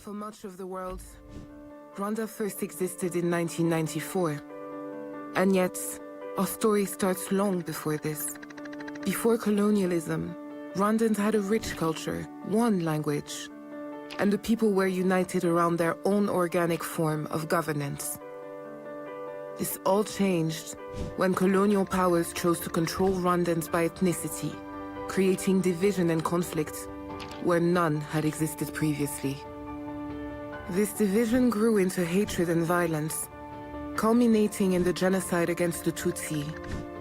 For much of the world, Rwanda first existed in 1994. And yet, our story starts long before this. Before colonialism, Rwandans had a rich culture, one language, and the people were united around their own organic form of governance. This all changed when colonial powers chose to control Rwandans by ethnicity, creating division and conflict where none had existed previously. This division grew into hatred and violence, culminating in the genocide against the Tutsi,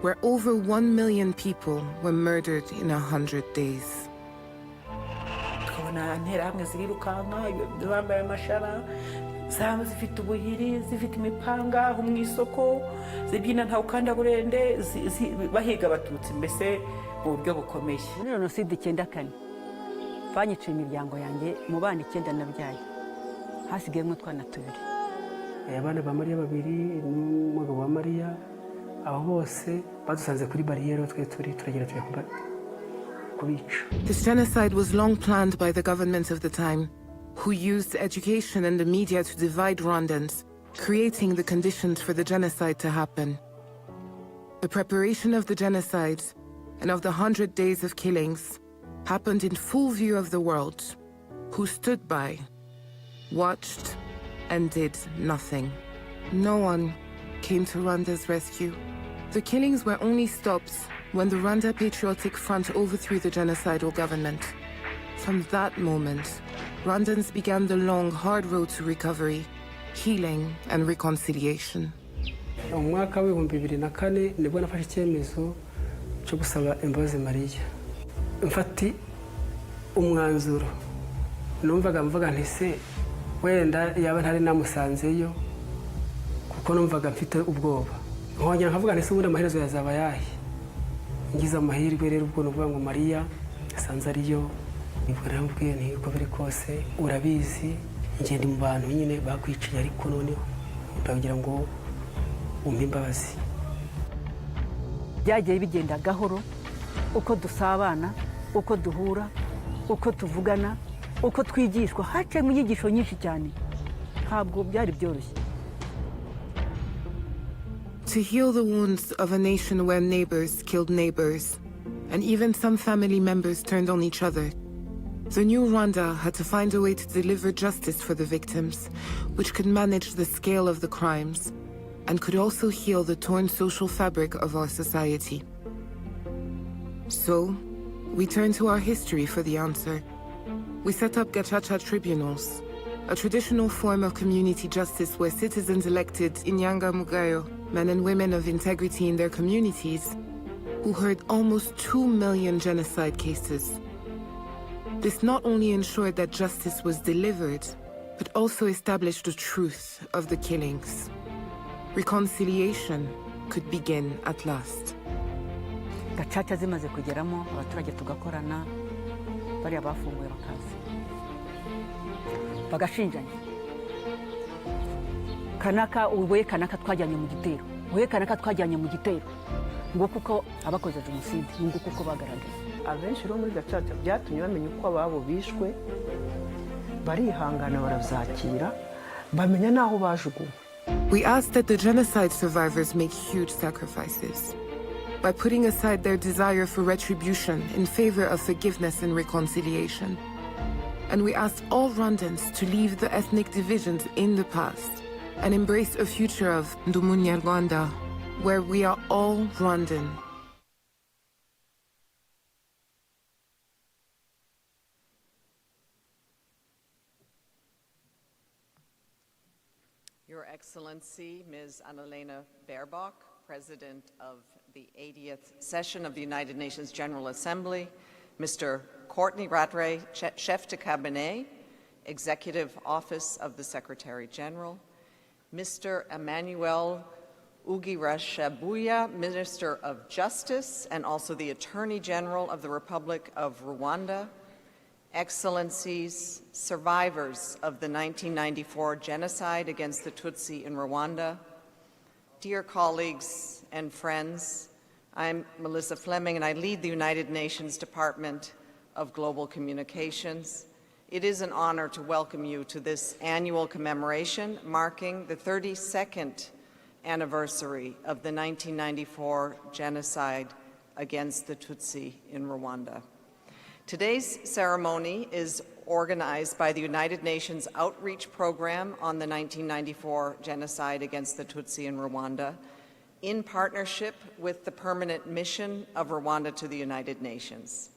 where over 1 million people were murdered in 100 days. zaba zifite ubuhiri zifite imipanga mu isoko zibyina nta ukanda burende bahiga abatutsi mbese mu buryo bukomeye. Muri Genocide 94 banyiciye imiryango yanjye mu bana 9 nabyaye hasigayemo twana tubiri. Abana ba Mariya babiri n'umugabo wa Mariya abo bose badusanze kuri barriere twe turagera kubica. This genocide was long planned by the government of the time, who used education and the media to divide Rwandans, creating the conditions for the genocide to happen. The preparation of the genocide and of the 100 days of killings happened in full view of the world, who stood by, watched, and did nothing. No one came to Rwanda's rescue. The killings were only stopped when the Rwanda Patriotic Front overthrew the genocidal government. From that moment, Rwandans began the long, hard road to recovery, healing, and reconciliation. Mu mwaka wa 2004 nibwo nafashe icyemezo cyo gusaba imbabazi Mariya. Mfati umwanzuro. Numvaga mvuga nti se wenda yaba ntari namusanzeyo kuko numvaga mfite ubwoba. Nkongera nkavuga nti se ubundi amaherezo yazaba yahe. Ngize amahirwe rero ubwo nuvuga ngo Mariya asanze ariyo. Nibwo nti uko biri kose urabizi ngende mu bantu nyine bakwiciye ariko noneho ndagira ngo umpe imbabazi. Byagiye bigenda gahoro uko dusabana, uko duhura, uko tuvugana, uko twigishwa hace mu yigisho nyinshi cyane. Ntabwo byari byoroshye. To heal the wounds of a nation where neighbors killed neighbors, and even some family members turned on each other, the new Rwanda had to find a way to deliver justice for the victims, which could manage the scale of the crimes, and could also heal the torn social fabric of our society. So, we turned to our history for the answer. We set up Gacaca tribunals, a traditional form of community justice where citizens elected inyangamugayo, men and women of integrity in their communities, who heard almost 2 million genocide cases. This not only ensured that justice was delivered, but also established the truth of the killings. Reconciliation could begin at last. Gacaca zimaze kugeramo abaturage tugakorana bari abafunguye bakazi. Bagashinjanya. Kanaka uwe kanaka twajyanye mu gitero. Uwe kanaka twajyanye mu gitero. Ngo kuko abakoze genocide, ngo kuko bagaragaye. Abenshi ro muri Gacaca byatumye bamenya uko ababo bishwe barihangana barabyakira bamenya naho bajuguwe. We asked that the genocide survivors make huge sacrifices by putting aside their desire for retribution in favor of forgiveness and reconciliation. And we asked all Rwandans to leave the ethnic divisions in the past and embrace a future of Rwanda, where we are all Rwandan. Your Excellency, Ms. Annalena Baerbock, President of the 80th Session of the United Nations General Assembly, Mr. Courtney Rattray, Chef de Cabinet, Executive Office of the Secretary General, Mr. Emmanuel Ugirashabuya, Minister of Justice and also the Attorney General of the Republic of Rwanda, Excellencies, survivors of the 1994 genocide against the Tutsi in Rwanda, dear colleagues and friends, I'm Melissa Fleming and I lead the United Nations Department of Global Communications. It is an honor to welcome you to this annual commemoration marking the 32nd anniversary of the 1994 genocide against the Tutsi in Rwanda. Today's ceremony is organized by the United Nations Outreach Program on the 1994 genocide against the Tutsi in Rwanda, in partnership with the Permanent Mission of Rwanda to the United Nations.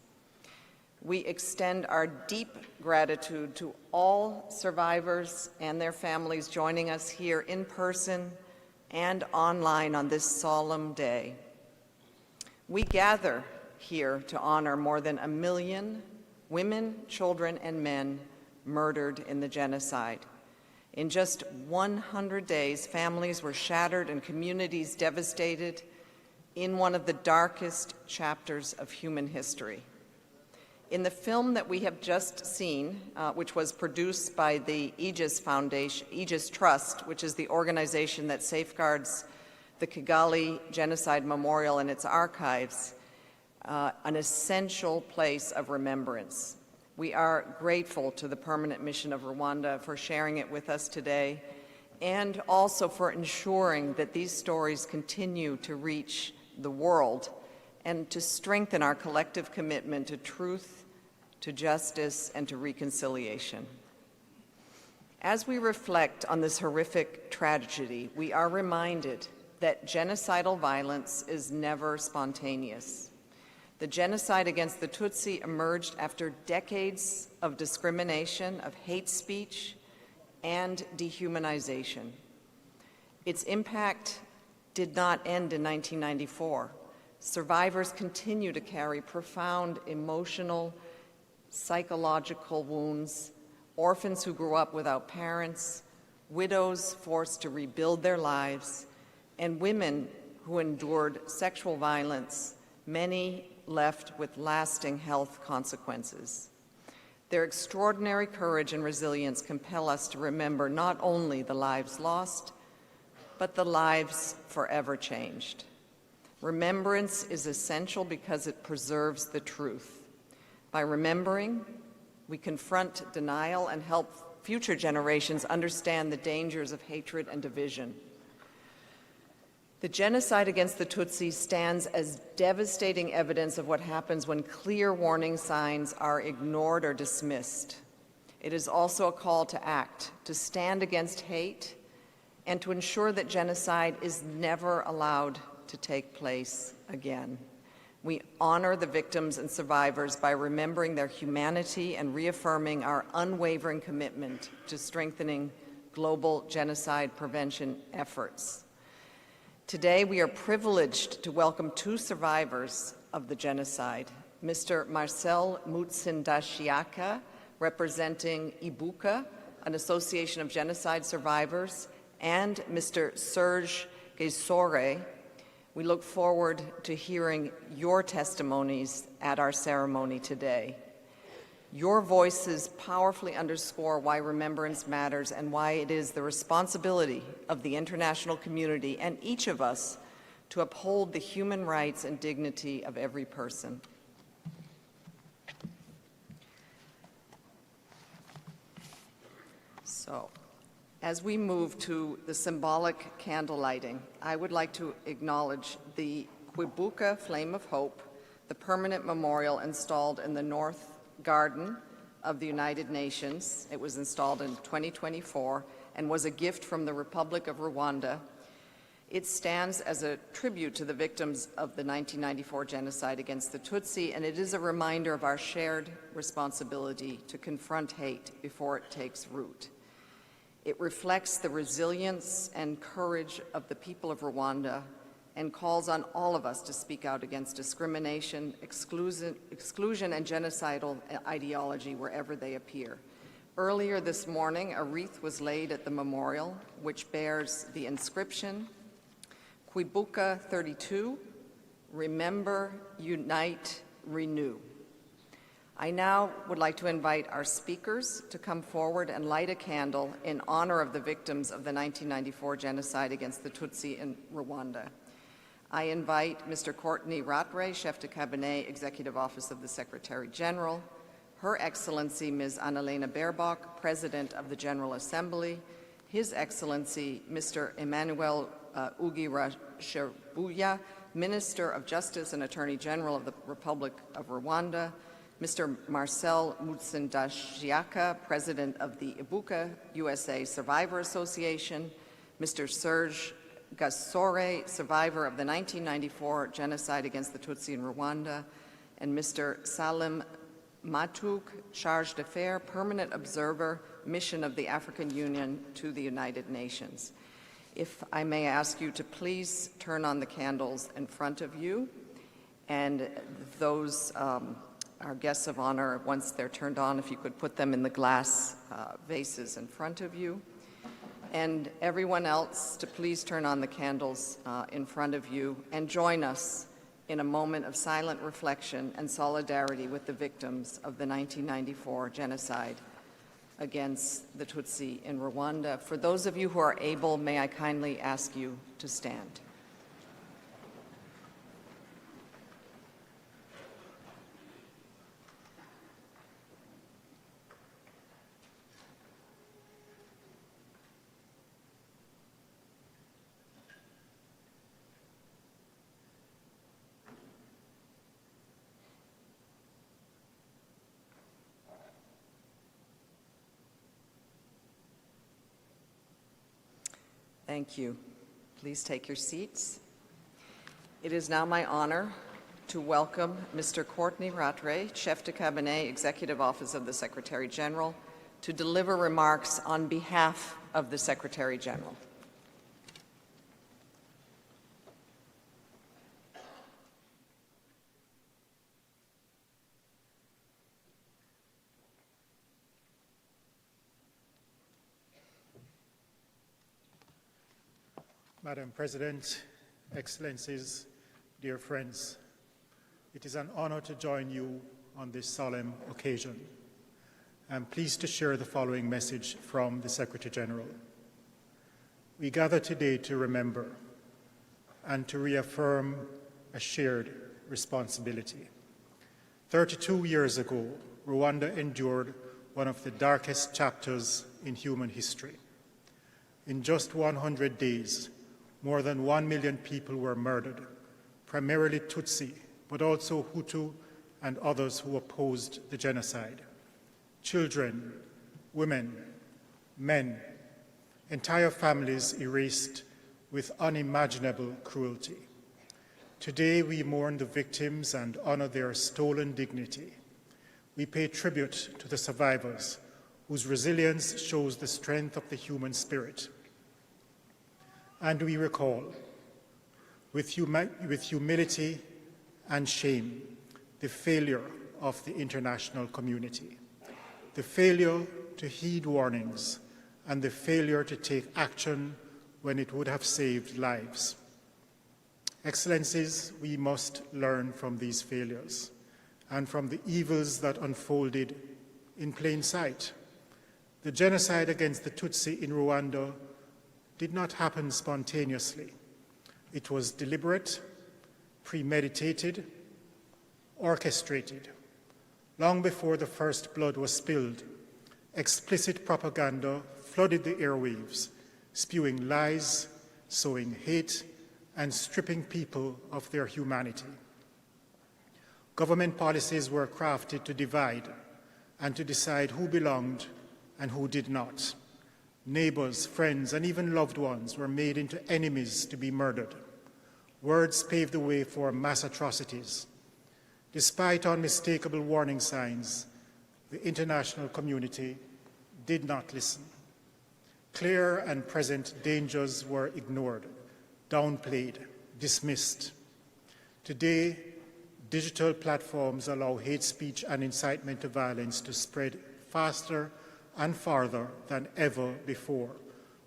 We extend our deep gratitude to all survivors and their families joining us here in person and online on this solemn day. We gather here to honor more than 1 million women, children, and men murdered in the genocide. In just 100 days, families were shattered and communities devastated in one of the darkest chapters of human history. In the film that we have just seen, which was produced by the Aegis Foundation, Aegis Trust, which is the organization that safeguards the Kigali Genocide Memorial and its archives, an essential place of remembrance. We are grateful to the Permanent Mission of Rwanda for sharing it with us today, and also for ensuring that these stories continue to reach the world and to strengthen our collective commitment to truth, to justice, and to reconciliation. As we reflect on this horrific tragedy, we are reminded that genocidal violence is never spontaneous. The genocide against the Tutsi emerged after decades of discrimination, of hate speech, and dehumanization. Its impact did not end in 1994. Survivors continue to carry profound emotional, psychological wounds, orphans who grew up without parents, widows forced to rebuild their lives, and women who endured sexual violence, many left with lasting health consequences. Their extraordinary courage and resilience compel us to remember not only the lives lost, but the lives forever changed. Remembrance is essential because it preserves the truth. By remembering, we confront denial and help future generations understand the dangers of hatred and division. The genocide against the Tutsi stands as devastating evidence of what happens when clear warning signs are ignored or dismissed. It is also a call to act, to stand against hate, and to ensure that genocide is never allowed to take place again. We honor the victims and survivors by remembering their humanity and reaffirming our unwavering commitment to strengthening global genocide prevention efforts. Today, we are privileged to welcome 2 survivors of the genocide, Mr. Marcel Mutsindashiaka, representing Ibuka, an association of genocide survivors, and Mr. Serge Gasor. We look forward to hearing your testimonies at our ceremony today. Your voices powerfully underscore why remembrance matters and why it is the responsibility of the international community and each of us to uphold the human rights and dignity of every person. So, as we move to the symbolic candle lighting, I would like to acknowledge the Kwibuka Flame of Hope, the permanent memorial installed in the North Garden of the United Nations. It was installed in 2024 and was a gift from the Republic of Rwanda. It stands as a tribute to the victims of the 1994 genocide against the Tutsi, and it is a reminder of our shared responsibility to confront hate before it takes root. It reflects the resilience and courage of the people of Rwanda and calls on all of us to speak out against discrimination, exclusion, and genocidal ideology wherever they appear. Earlier this morning, a wreath was laid at the memorial, which bears the inscription, Kwibuka 32, Remember, Unite, Renew. I now would like to invite our speakers to come forward and light a candle in honor of the victims of the 1994 genocide against the Tutsi in Rwanda. I invite Mr. Courtney Rattray, Chef de Cabinet, Executive Office of the Secretary General, Her Excellency Ms. Annalena Baerbock, President of the General Assembly, His Excellency Mr. Emmanuel Ugirashebuya, Minister of Justice and Attorney General of the Republic of Rwanda, Mr. Marcel Mutsindashiaka, President of the Ibuka USA Survivor Association, Mr. Serge Gasor, survivor of the 1994 Genocide Against the Tutsi in Rwanda, and Mr. Salim Matuk, Charge d'Affaires, Permanent Observer, Mission of the African Union to the United Nations. If I may ask you to please turn on the candles in front of you, and those our guests of honor, once they're turned on, if you could put them in the glass vases in front of you. And everyone else to please turn on the candles in front of you and join us in a moment of silent reflection and solidarity with the victims of the 1994 genocide against the Tutsi in Rwanda. For those of you who are able, may I kindly ask you to stand. Thank you. Please take your seats. It is now my honor to welcome Mr. Courtney Rattray, Chef de Cabinet, Executive Office of the Secretary General, to deliver remarks on behalf of the Secretary General. Madam President, Excellencies, dear friends, it is an honor to join you on this solemn occasion. I'm pleased to share the following message from the Secretary General. We gather today to remember and to reaffirm a shared responsibility. 32 years ago, Rwanda endured one of the darkest chapters in human history. In just 100 days, more than 1 million people were murdered, primarily Tutsi, but also Hutu and others who opposed the genocide. Children, women, men, entire families erased with unimaginable cruelty. Today we mourn the victims and honor their stolen dignity. We pay tribute to the survivors, whose resilience shows the strength of the human spirit. And we recall, with humility and shame, the failure of the international community, the failure to heed warnings, and the failure to take action when it would have saved lives. Excellencies, we must learn from these failures and from the evils that unfolded in plain sight. The genocide against the Tutsi in Rwanda did not happen spontaneously. It was deliberate, premeditated, orchestrated. Long before the first blood was spilled, explicit propaganda flooded the airwaves, spewing lies, sowing hate, and stripping people of their humanity. Government policies were crafted to divide and to decide who belonged and who did not. Neighbors, friends, and even loved ones were made into enemies to be murdered. Words paved the way for mass atrocities. Despite unmistakable warning signs, the international community did not listen. Clear and present dangers were ignored, downplayed, dismissed. Today, digital platforms allow hate speech and incitement to violence to spread faster and farther than ever before,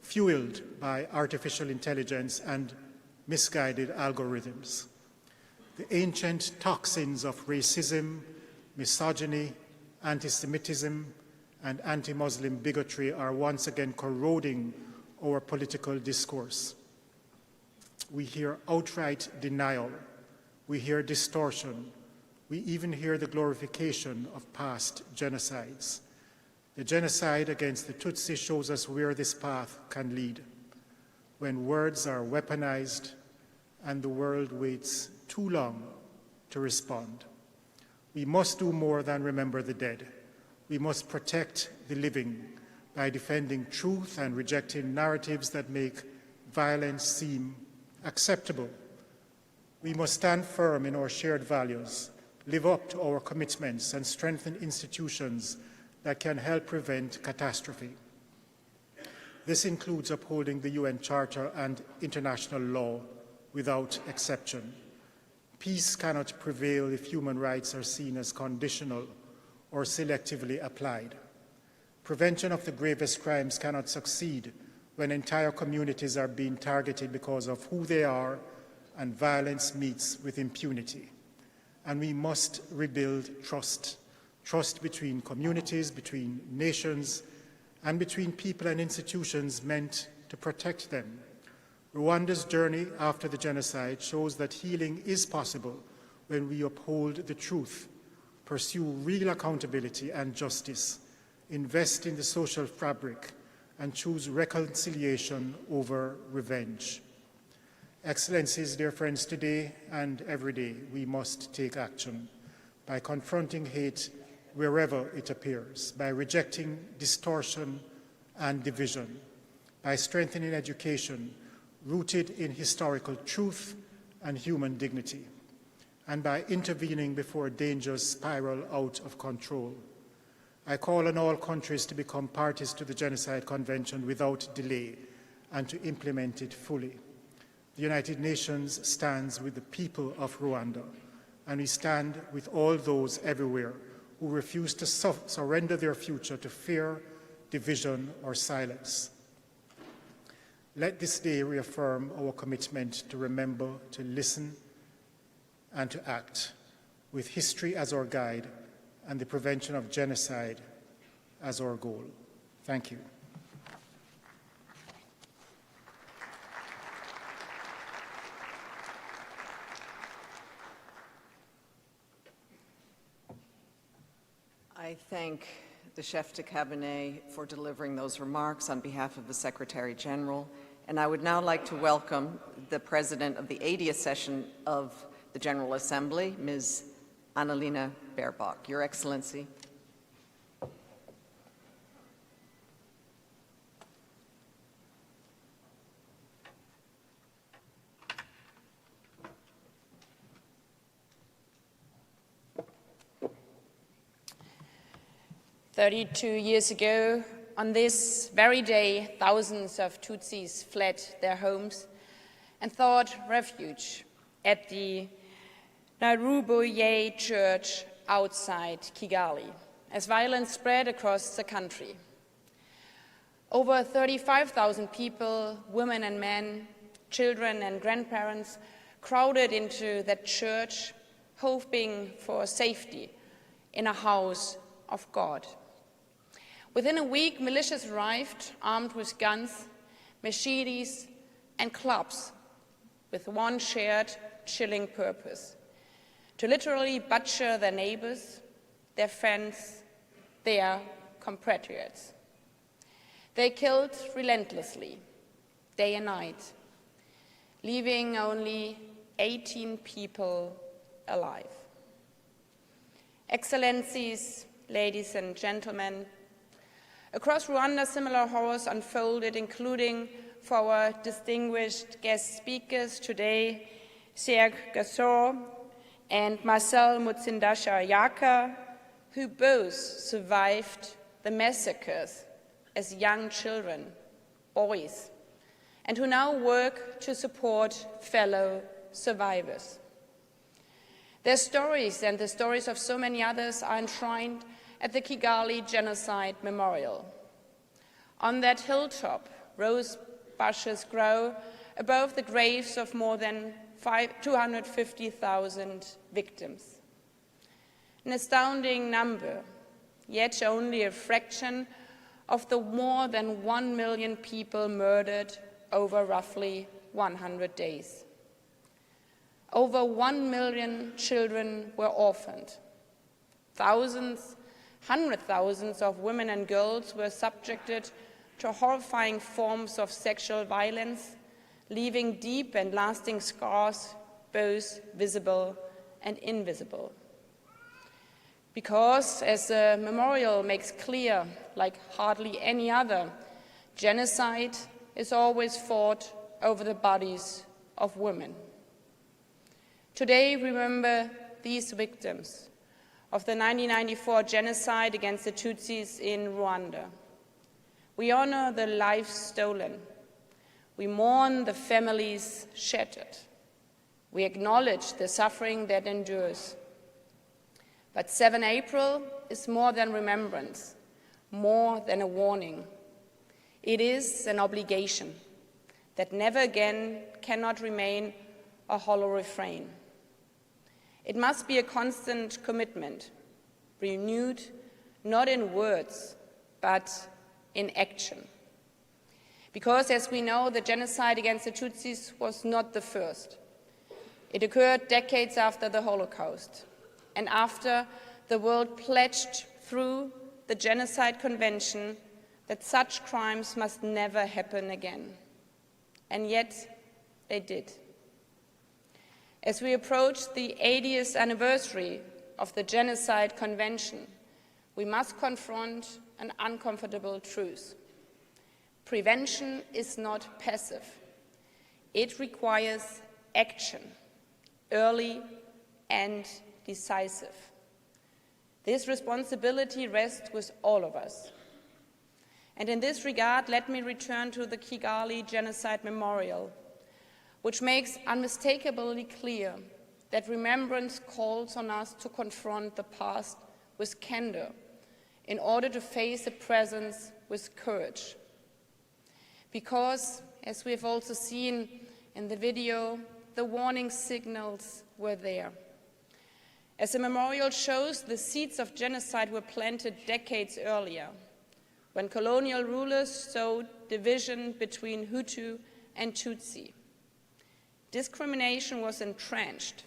fueled by artificial intelligence and misguided algorithms. The ancient toxins of racism, misogyny, anti-Semitism, and anti-Muslim bigotry are once again corroding our political discourse. We hear outright denial. We hear distortion. We even hear the glorification of past genocides. The genocide against the Tutsi shows us where this path can lead, when words are weaponized and the world waits too long to respond. We must do more than remember the dead. We must protect the living by defending truth and rejecting narratives that make violence seem acceptable. We must stand firm in our shared values, live up to our commitments, and strengthen institutions that can help prevent catastrophe. This includes upholding the UN Charter and international law without exception. Peace cannot prevail if human rights are seen as conditional or selectively applied. Prevention of the gravest crimes cannot succeed when entire communities are being targeted because of who they are and violence meets with impunity. And we must rebuild trust, trust between communities, between nations, and between people and institutions meant to protect them. Rwanda's journey after the genocide shows that healing is possible when we uphold the truth, pursue real accountability and justice, invest in the social fabric, and choose reconciliation over revenge. Excellencies, dear friends, today and every day we must take action by confronting hate wherever it appears, by rejecting distortion and division, by strengthening education rooted in historical truth and human dignity, and by intervening before dangers spiral out of control. I call on all countries to become parties to the Genocide Convention without delay and to implement it fully. The United Nations stands with the people of Rwanda, and we stand with all those everywhere who refuse to surrender their future to fear, division, or silence. Let this day reaffirm our commitment to remember, to listen, and to act, with history as our guide and the prevention of genocide as our goal. Thank you. I thank the Chef de Cabinet for delivering those remarks on behalf of the Secretary General, and I would now like to welcome the President of the 80th session of the General Assembly, Ms. Annalena Baerbock. Your Excellency. "32 years ago, on this very day, thousands of Tutsis fled their homes and sought refuge at the Naruboye Church outside Kigali, as violence spread across the country. Over 35,000 people, women and men, children and grandparents, crowded into that church, hoping for safety in a house of God. Within a week, militias arrived, armed with guns, machetes, and clubs, with one shared, chilling purpose: to literally butcher their neighbors, their friends, their compatriots. They killed relentlessly, day and night, leaving only 18 people alive. Excellencies, ladies and gentlemen, across Rwanda, similar horrors unfolded, including for our distinguished guest speakers today, Serge Gasor and Marcel Mutsindasha-Yaka, who both survived the massacres as young children, boys, and who now work to support fellow survivors. Their stories and the stories of so many others are enshrined at the Kigali Genocide Memorial. On that hilltop, rose bushes grow above the graves of more than 250,000 victims. An astounding number, yet only a fraction of the more than 1 million people murdered over roughly 100 days. Over 1 million children were orphaned. Thousands, hundred thousands of women and girls were subjected to horrifying forms of sexual violence, leaving deep and lasting scars, both visible and invisible. Because, as the memorial makes clear, like hardly any other, genocide is always fought over the bodies of women. Today, we remember these victims of the 1994 genocide against the Tutsis in Rwanda. We honor the lives stolen. We mourn the families shattered. We acknowledge the suffering that endures. But 7 April is more than remembrance, more than a warning. It is an obligation that never again cannot remain a hollow refrain. It must be a constant commitment, renewed not in words, but in action. Because, as we know, the genocide against the Tutsis was not the first. It occurred decades after the Holocaust, and after the world pledged through the Genocide Convention that such crimes must never happen again. And yet, they did. As we approach the 80th anniversary of the Genocide Convention, we must confront an uncomfortable truth. Prevention is not passive. It requires action, early and decisive. This responsibility rests with all of us. And in this regard, let me return to the Kigali Genocide Memorial, which makes unmistakably clear that remembrance calls on us to confront the past with candor in order to face the present with courage. Because, as we have also seen in the video, the warning signals were there. As the memorial shows, the seeds of genocide were planted decades earlier, when colonial rulers sowed division between Hutu and Tutsi. Discrimination was entrenched.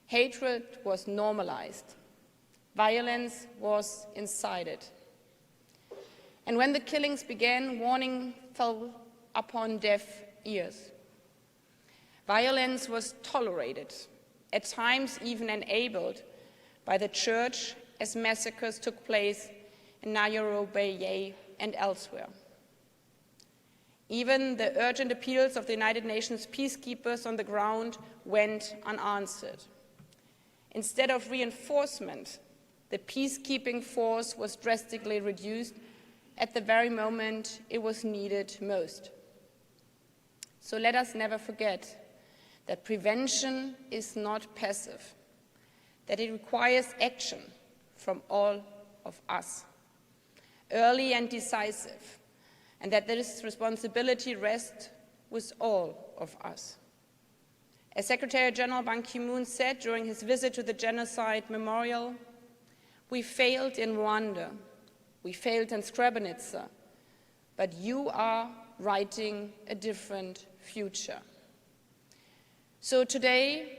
Hatred was normalized. Violence was incited. And when the killings began, warning fell upon deaf ears. Violence was tolerated, at times even enabled by the church, as massacres took place in Nairobi and elsewhere. Even the urgent appeals of the United Nations peacekeepers on the ground went unanswered. Instead of reinforcement, the peacekeeping force was drastically reduced at the very moment it was needed most. So let us never forget that prevention is not passive, that it requires action from all of us, early and decisive, and that this responsibility rests with all of us. As Secretary General Ban Ki-moon said during his visit to the Genocide Memorial, we failed in Rwanda, we failed in Srebrenica, but you are writing a different future. So today,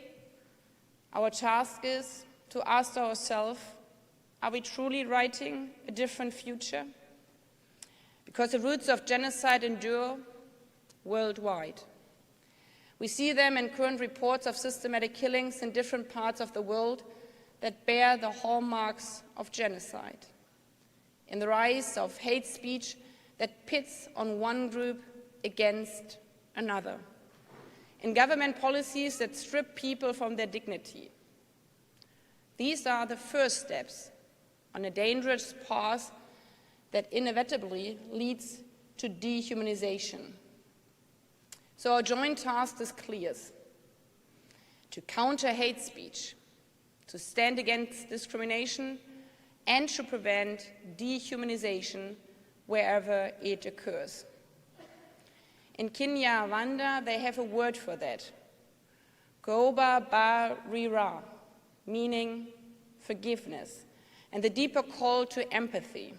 our task is to ask ourselves, are we truly writing a different future? Because the roots of genocide endure worldwide. We see them in current reports of systematic killings in different parts of the world that bear the hallmarks of genocide, in the rise of hate speech that pits on one group against another, in government policies that strip people from their dignity. These are the first steps on a dangerous path that inevitably leads to dehumanization. So our joint task is clear: to counter hate speech, to stand against discrimination, and to prevent dehumanization wherever it occurs. In Kenya, Rwanda, they have a word for that: Goba Barira, meaning forgiveness, and the deeper call to empathy.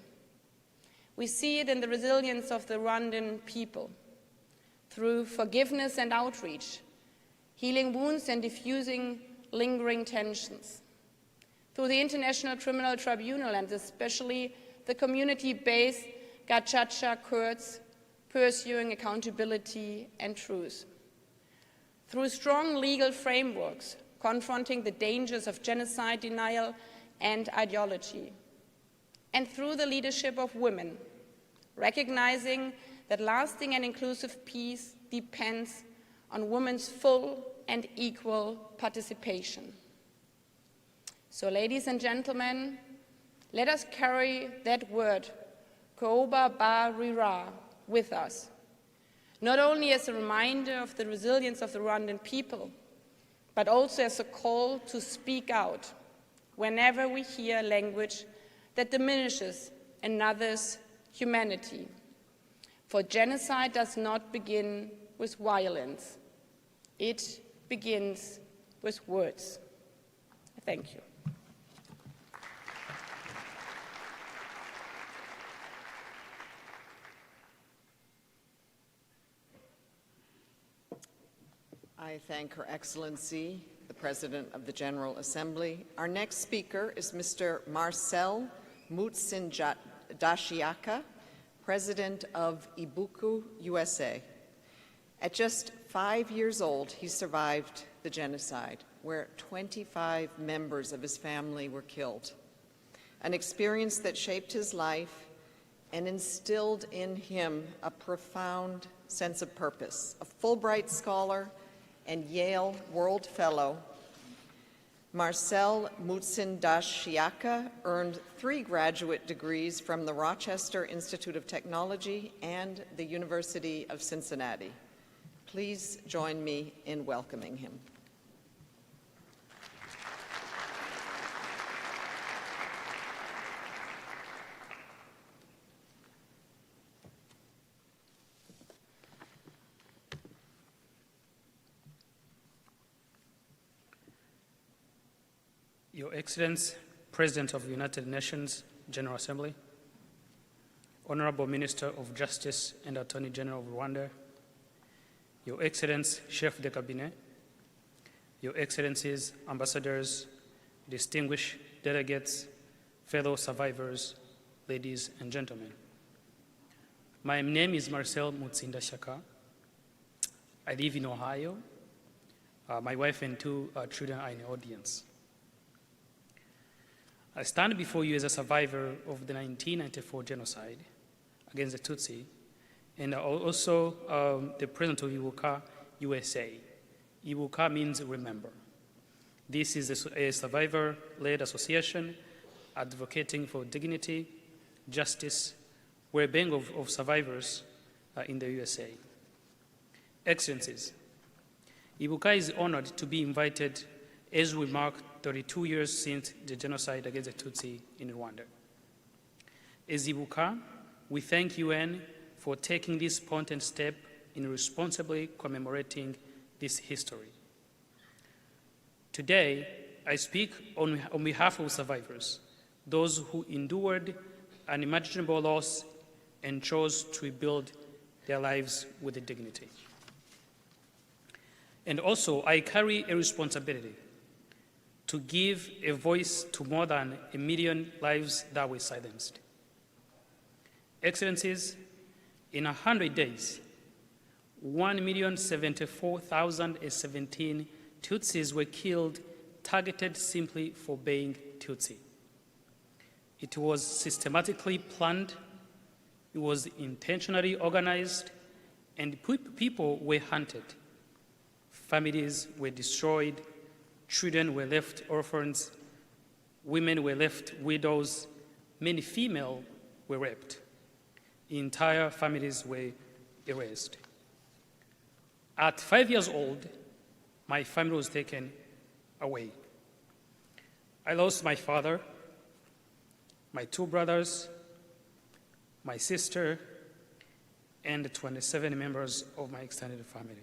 We see it in the resilience of the Rwandan people. Through forgiveness and outreach, healing wounds and diffusing lingering tensions. Through the International Criminal Tribunal and especially the community-based Gacaca courts pursuing accountability and truth. Through strong legal frameworks confronting the dangers of genocide denial and ideology. And through the leadership of women, recognizing that lasting and inclusive peace depends on women's full and equal participation. So, ladies and gentlemen, let us carry that word, Kooba Ba Rira, with us, not only as a reminder of the resilience of the Rwandan people, but also as a call to speak out whenever we hear language that diminishes another's humanity. For genocide does not begin with violence. It begins with words. Thank you. I thank Her Excellency, the President of the General Assembly. Our next speaker is Mr. Marcel Mutsindashiaka, President of Ibuka USA. At just 5 years old, he survived the genocide, where 25 members of his family were killed, an experience that shaped his life and instilled in him a profound sense of purpose. A Fulbright scholar and Yale World Fellow, Marcel Mutsindashiaka earned 3 graduate degrees from the Rochester Institute of Technology and the University of Cincinnati. Please join me in welcoming him. Your Excellency, President of the United Nations General Assembly, Honorable Minister of Justice and Attorney General of Rwanda, Your Excellency, Chef de Cabinet, Your Excellencies, Ambassadors, distinguished delegates, fellow survivors, ladies and gentlemen. My name is Marcel Mutsindashiaka. I live in Ohio. My wife and 2 children are in the audience. I stand before you as a survivor of the 1994 genocide against the Tutsi, and also the President of Ibuka USA. Ibuka means remember. This is a survivor-led association advocating for dignity, justice, well-being of survivors in the USA. Excellencies, Ibuka is honored to be invited as we mark 32 years since the genocide against the Tutsi in Rwanda. As Ibuka, we thank UN for taking this important step in responsibly commemorating this history. Today, I speak on behalf of survivors, those who endured unimaginable loss and chose to rebuild their lives with dignity. And also, I carry a responsibility to give a voice to more than 1 million lives that were silenced. Excellencies, in 100 days, 1,074,017 Tutsis were killed, targeted simply for being Tutsi. It was systematically planned, it was intentionally organized, and people were hunted. Families were destroyed, children were left orphans, women were left widows, many females were raped. Entire families were erased. At 5 years old, my family was taken away. I lost my father, my 2 brothers, my sister, and 27 members of my extended family.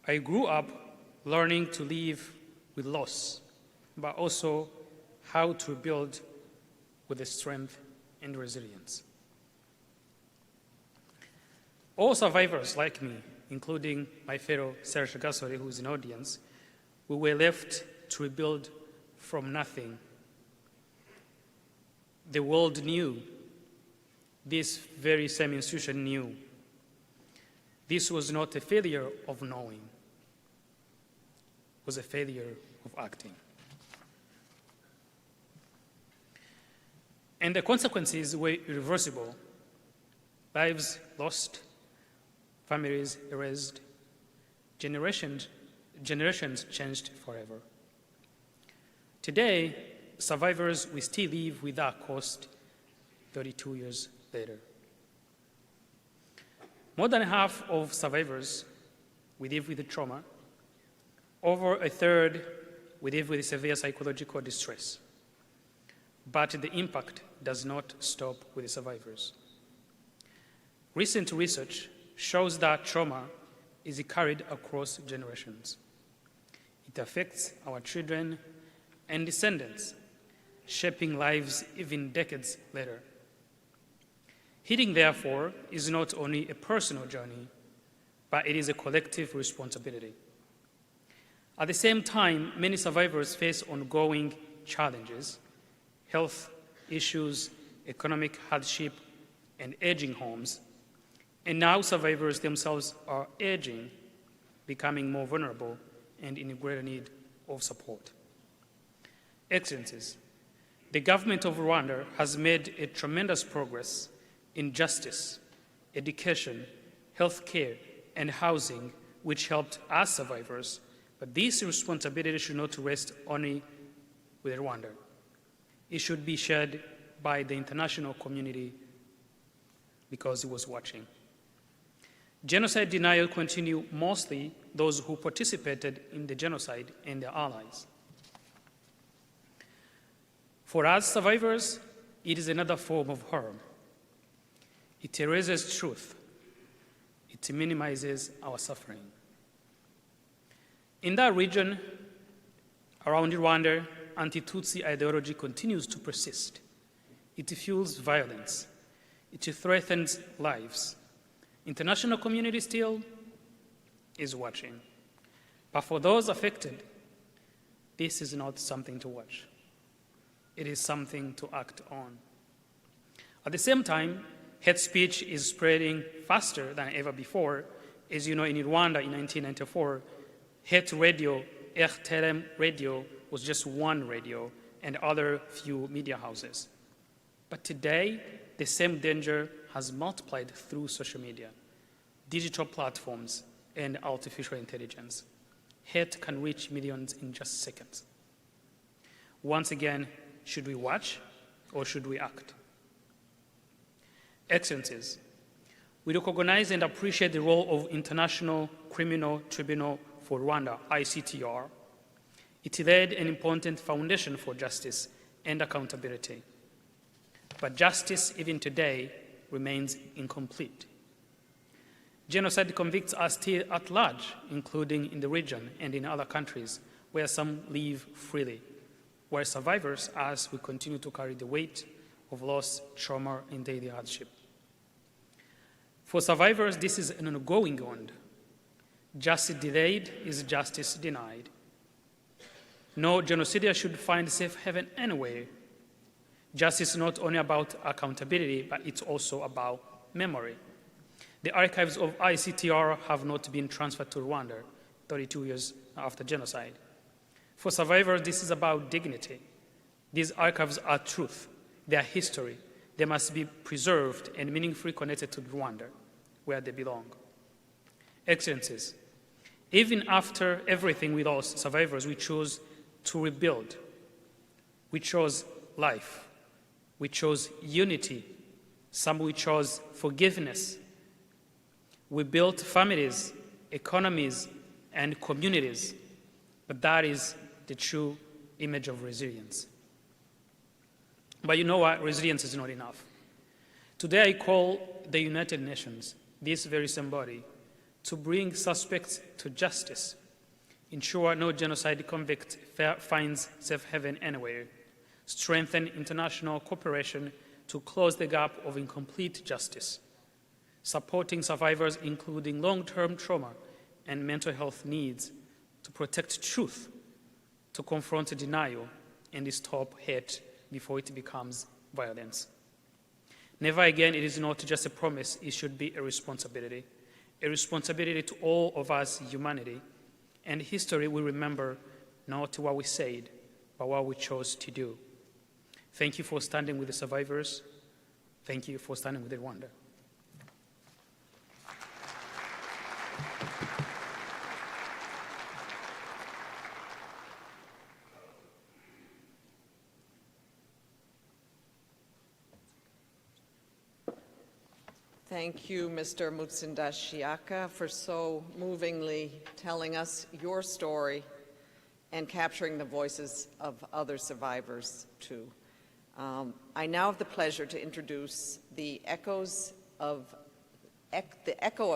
I grew up learning to live with loss, but also how to build with the strength and resilience. All survivors like me including my fellow Serge Gasor, who is in audience, we were left to rebuild from nothing. The world knew, this very same institution knew. This was not a failure of knowing, it was a failure of acting. And the consequences were irreversible. Lives lost, families erased, generations changed forever. Today, survivors will still live with that cost 32 years later. More than half of survivors will live with the trauma. Over a third will live with severe psychological distress. But the impact does not stop with the survivors. Recent research shows that trauma is carried across generations. It affects our children and descendants, shaping lives even decades later. Healing, therefore, is not only a personal journey, but it is a collective responsibility. At the same time, many survivors face ongoing challenges, health issues, economic hardship, and aging homes. And now survivors themselves are aging, becoming more vulnerable, and in greater need of support. Excellencies, the government of Rwanda has made a tremendous progress in justice, education, health care, and housing, which helped us survivors, but this responsibility should not rest only with Rwanda. It should be shared by the international community because it was watching. Genocide denial continues mostly those who participated in the genocide and their allies. For us survivors, it is another form of harm. It erases truth. It minimizes our suffering. In that region, around Rwanda, anti-Tutsi ideology continues to persist. It fuels violence. It threatens lives. International community still is watching. But for those affected, this is not something to watch. It is something to act on. At the same time, hate speech is spreading faster than ever before. As you know, in Rwanda in 1994, hate radio, Int'l radio, was just one radio and other few media houses. But today, the same danger has multiplied through social media, digital platforms, and artificial intelligence. Hate can reach millions in just seconds. Once again, should we watch or should we act? Excellencies, we recognize and appreciate the role of International Criminal Tribunal for Rwanda, ICTR. It laid an important foundation for justice and accountability. But justice, even today, remains incomplete. Genocide convicts are still at large, including in the region and in other countries where some live freely, where survivors, as we continue to carry the weight of loss, trauma, and daily hardship. For survivors, this is an ongoing wound. Justice delayed is justice denied. No genocidaire should find safe haven anywhere. Justice is not only about accountability, but it's also about memory. The archives of ICTR have not been transferred to Rwanda 32 years after genocide. For survivors, this is about dignity. These archives are truth. They are history. They must be preserved and meaningfully connected to Rwanda, where they belong. Excellencies, even after everything we lost, survivors, we chose to rebuild. We chose life. We chose unity. Some we chose forgiveness. We built families, economies, and communities. But that is the true image of resilience. But you know what? Resilience is not enough. Today I call the United Nations, this very same body, to bring suspects to justice, ensure no genocide convict finds safe haven anywhere, strengthen international cooperation to close the gap of incomplete justice, supporting survivors including long-term trauma and mental health needs, to protect truth, to confront denial, and stop hate before it becomes violence. Never again, it is not just a promise, it should be a responsibility to all of us, humanity. And history will remember not what we said, but what we chose to do. Thank you for standing with the survivors. Thank you for standing with Rwanda. Thank you, Mr. Mutsindashiaka, for so movingly telling us your story and capturing the voices of other survivors, too. I now have the pleasure to introduce the Echo of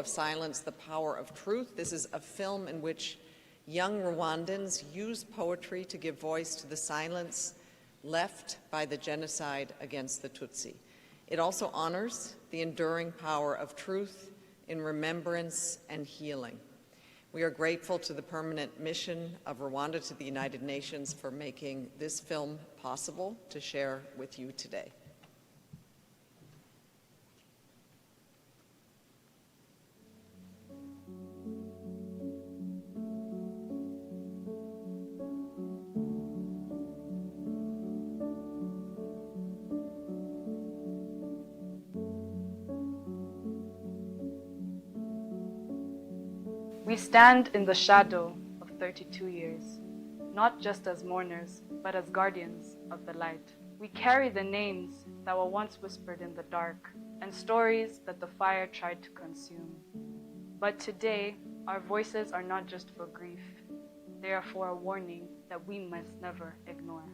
Silence, the Power of Truth. This is a film in which young Rwandans use poetry to give voice to the silence left by the genocide against the Tutsi. It also honors the enduring power of truth in remembrance and healing. We are grateful to the Permanent Mission of Rwanda to the United Nations for making this film possible to share with you today. We stand in the shadow of 32 years, not just as mourners, but as guardians of the light. We carry the names that were once whispered in the dark and stories that the fire tried to consume. But today, our voices are not just for grief. They are for a warning that we must never ignore.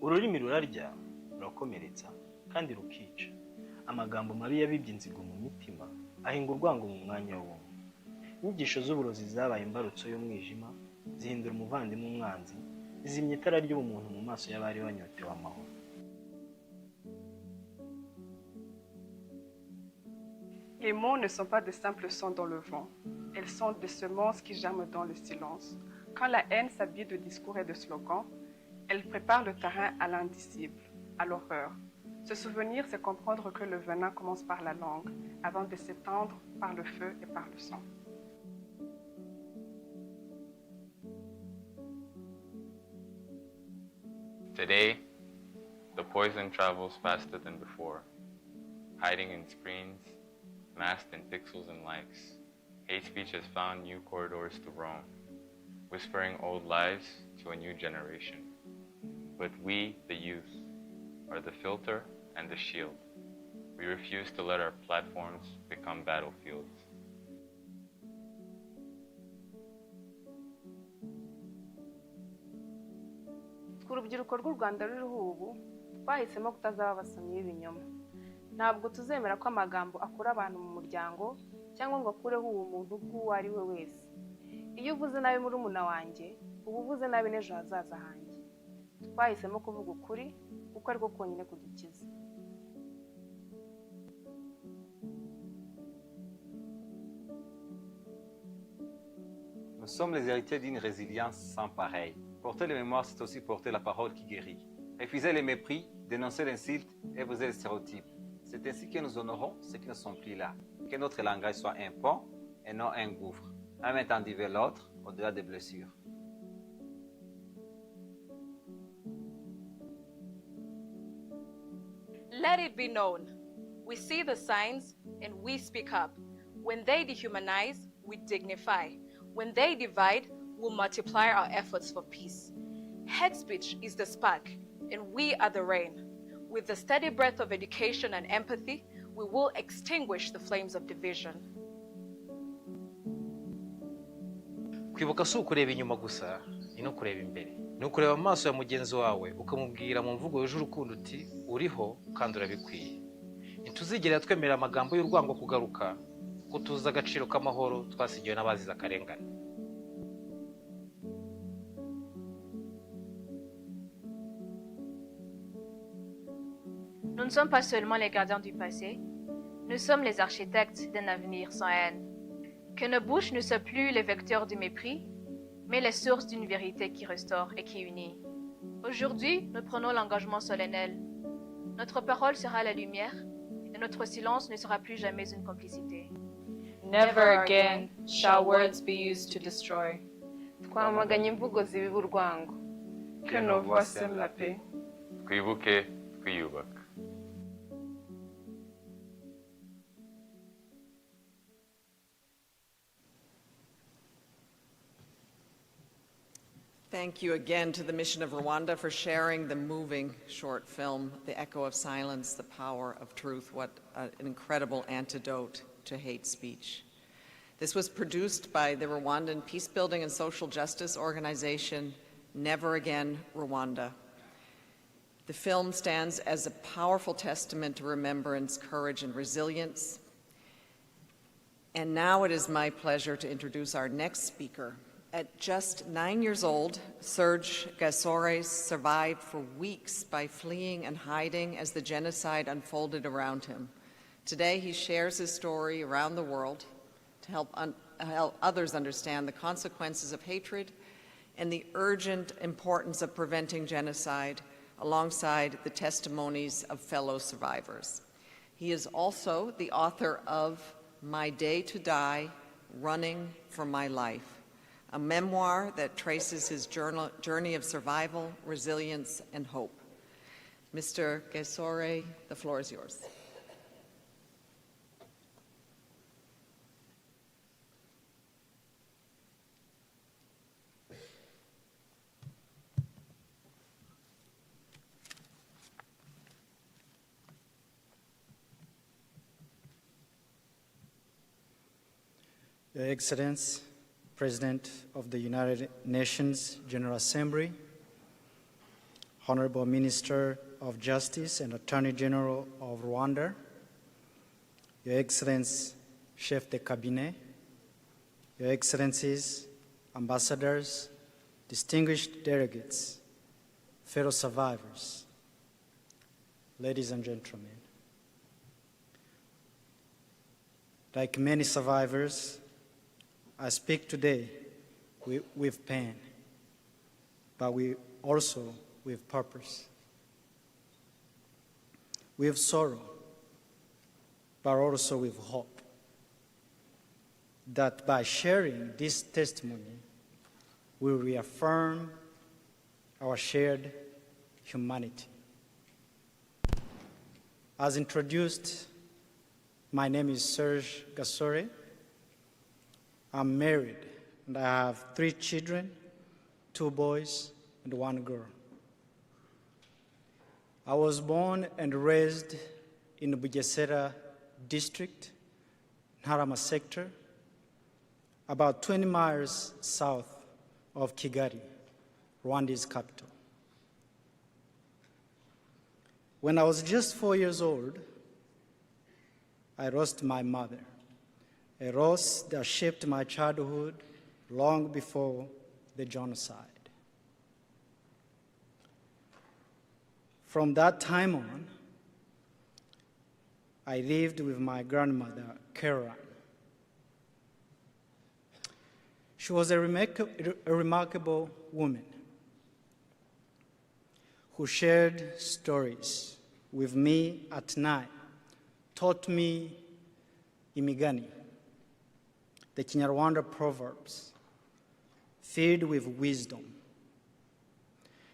Ururimi rurarya, rurakomeretsa, kandi rukica. Amagambo mabi yabibye inzigo mu mitima ahinga urwango mu mwanya w'ubumwe. Inyigisho z'uburozi zabaye imbarutso y'umwijima zihindura umuvandimwe umwanzi, zizimya itara ry'ubumuntu mu maso y'abari banyotewe amahoro. Les mots ne sont pas de simples sons dans le vent. Elles sont des semences qui germent dans le silence. Quand la haine s'habille de discours et de slogans, elle prépare le terrain à l'indicible, à l'horreur. Se souvenir, c'est comprendre que le venin commence par la langue, avant de s'étendre par le feu et par le sang. Today, the poison travels faster than before, hiding in screens, masked in pixels and likes. Hate speech has found new corridors to roam, whispering old lies to a new generation. But we, the youth, are the filter and the shield. We refuse to let our platforms become battlefields. Urubyiruko rw'u Rwanda ruriho ubu twahisemo kutazaba abasomyi b'ibinyoma. Ntabwo tuzemera ko amagambo akura abantu mu muryango cyangwa ngo akureho ubumuntu bw'uwo ari we wese. Iyo uvuze nabi murumuna wanjye, uba uvuze nabi n'ejo hazaza hanjye. Twahisemo kuvuga ukuri kuko ariko konyine kudukiza. Nous sommes les héritiers d'une résilience sans pareil. Porter les mémoires, c'est aussi porter la parole qui guérit. Refuser les mépris, dénoncer l'insulte et briser les stéréotypes. C'est ainsi que nous honorons ceux qui ne sont plus là. Que notre langage soit un pont et non un gouffre. Un étendue vers l'autre, au-delà des blessures. Let it be known. We see the signs and we speak up. When they dehumanize, we dignify. When they divide, we'll multiply our efforts for peace. Hate speech is the spark, and we are the rain. With the steady breath of education and empathy, we will extinguish the flames of division. Kwibuka si ukureba inyuma gusa, ni no kureba imbere. Ni ukureba amaso ya mugenzi wawe ukamubwira mu mvugo yuje urukundo uti uriho kandi urabikwiye. Ntituzigera twemera amagambo y'urwango kugaruka, ko tuzi agaciro k'amahoro twasigiwe n'abazize akarengane. Nous ne sommes pas seulement les gardiens du passé, nous sommes les architectes d'un avenir sans haine. Que nos bouches ne soient plus les vecteurs du mépris, mais les sources d'une vérité qui restaure et qui unit. Aujourd'hui, nous prenons l'engagement solennel. Notre parole sera la lumière et notre silence ne sera plus jamais une complicité. Never again shall words be used to destroy. twamaganye imvugo zibiba urwango. Que nos voix sèment la paix. Twibuke, twiyubaka. Thank you again to the Mission of Rwanda for sharing the moving short film, The Echo of Silence, The Power of Truth. What an incredible antidote to hate speech. This was produced by the Rwandan peacebuilding and social justice organization, Never Again Rwanda. The film stands as a powerful testament to remembrance, courage, and resilience. And now it is my pleasure to introduce our next speaker. At just 9 years old, Serge Gasor survived for weeks by fleeing and hiding as the genocide unfolded around him. Today, he shares his story around the world to help others understand the consequences of hatred and the urgent importance of preventing genocide alongside the testimonies of fellow survivors. He is also the author of My Day to Die, Running for My Life, a memoir that traces his journey of survival, resilience, and hope. Mr. Gasor, the floor is yours. Your Excellency, President of the United Nations General Assembly, Honorable Minister of Justice and Attorney General of Rwanda, Your Excellency, Chef de Cabinet, Your Excellencies, Ambassadors, distinguished delegates, fellow survivors, ladies and gentlemen. Like many survivors, I speak today with pain, but also with purpose. With sorrow, but also with hope. That by sharing this testimony, we reaffirm our shared humanity. As introduced, my name is Serge Gasor. I'm married, and I have 3 children, 2 boys and 1 girl. I was born and raised in the Bugesera district, Ntarama sector, about 20 miles south of Kigali, Rwanda's capital. When I was just 4 years old, I lost my mother, a loss that shaped my childhood long before the genocide. From that time on, I lived with my grandmother, Karen. She was a remarkable woman who shared stories with me at night, taught me imigani, the Kinyarwanda proverbs, filled with wisdom.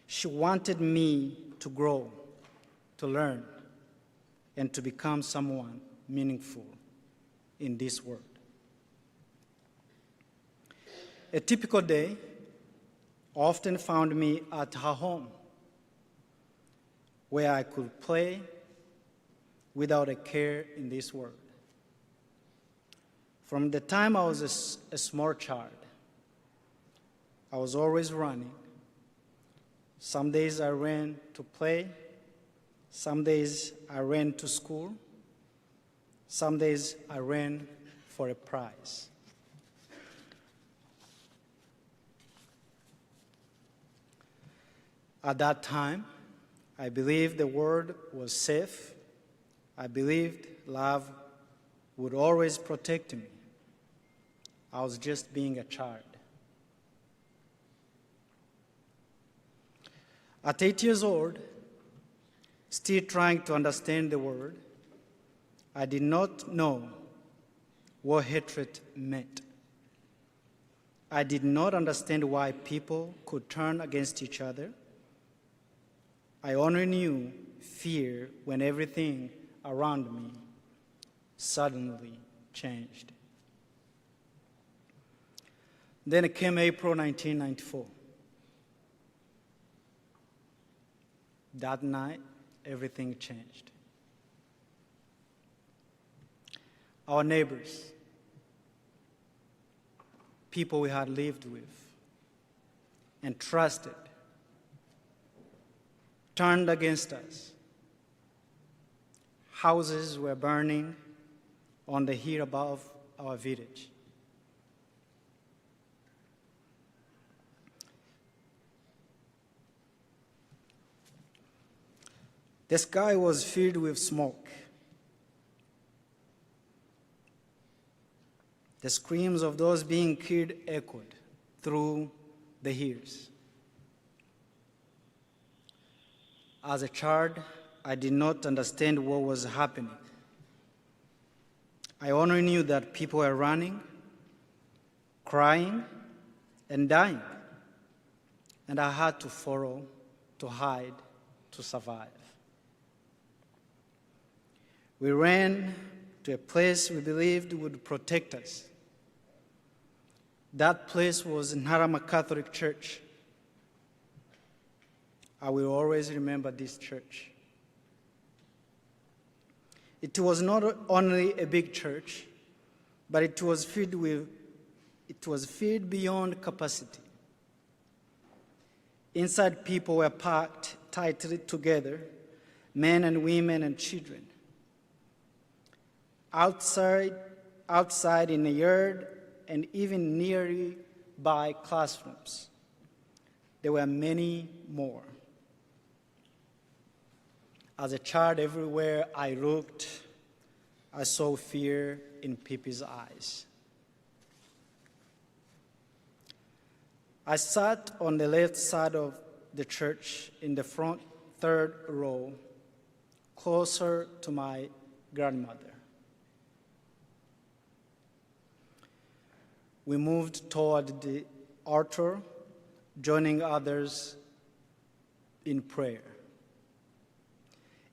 She wanted me to grow, to learn, and to become someone meaningful in this world. A typical day often found me at her home, where I could play without a care in this world. From the time I was a small child, I was always running. Some days I ran to play, some days I ran to school, some days I ran for a prize. At that time, I believed the world was safe I believed love would always protect me. I was just being a child. At 8 years old, still trying to understand the world, I did not know what hatred meant. I did not understand why people could turn against each other. I only knew fear when everything around me suddenly changed. Then came April 1994. That night, everything changed. Our neighbors, people we had lived with and trusted, turned against us. Houses were burning on the hill above our village. The sky was filled with smoke. The screams of those being killed echoed through the hills. As a child, I did not understand what was happening. I only knew that people were running, crying, and dying, and I had to follow, to hide, to survive. We ran to a place we believed would protect us. That place was Ntarama Catholic Church. I will always remember this church. It was not only a big church, but it was filled beyond capacity. Inside, people were packed tightly together, men and women and children. Outside in the yard and even nearby classrooms, there were many more. As a child, everywhere I looked, I saw fear in people's eyes. I sat on the left side of the church in the front third row, closer to my grandmother. We moved toward the altar, joining others in prayer.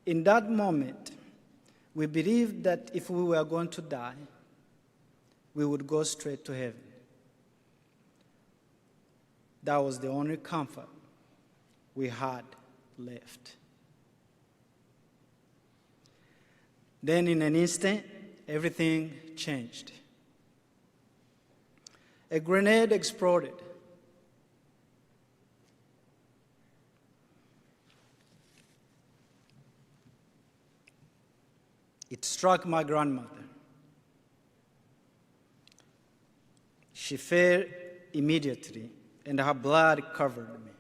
In that moment, we believed that if we were going to die, we would go straight to heaven. That was the only comfort we had left. Then in an instant, everything changed. A grenade exploded. It struck my grandmother. She fell immediately, and her blood covered me.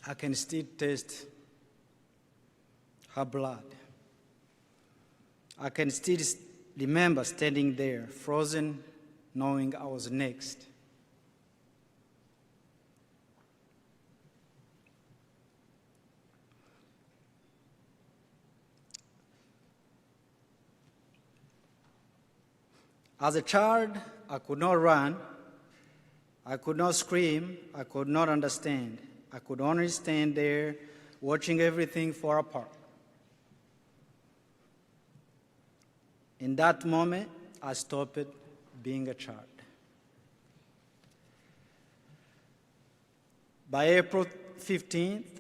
I can still taste her blood. I can still remember standing there, frozen, knowing I was next. As a child, I could not run, I could not scream, I could not understand. I could only stand there watching everything fall apart. In that moment, I stopped being a child. By April 15th,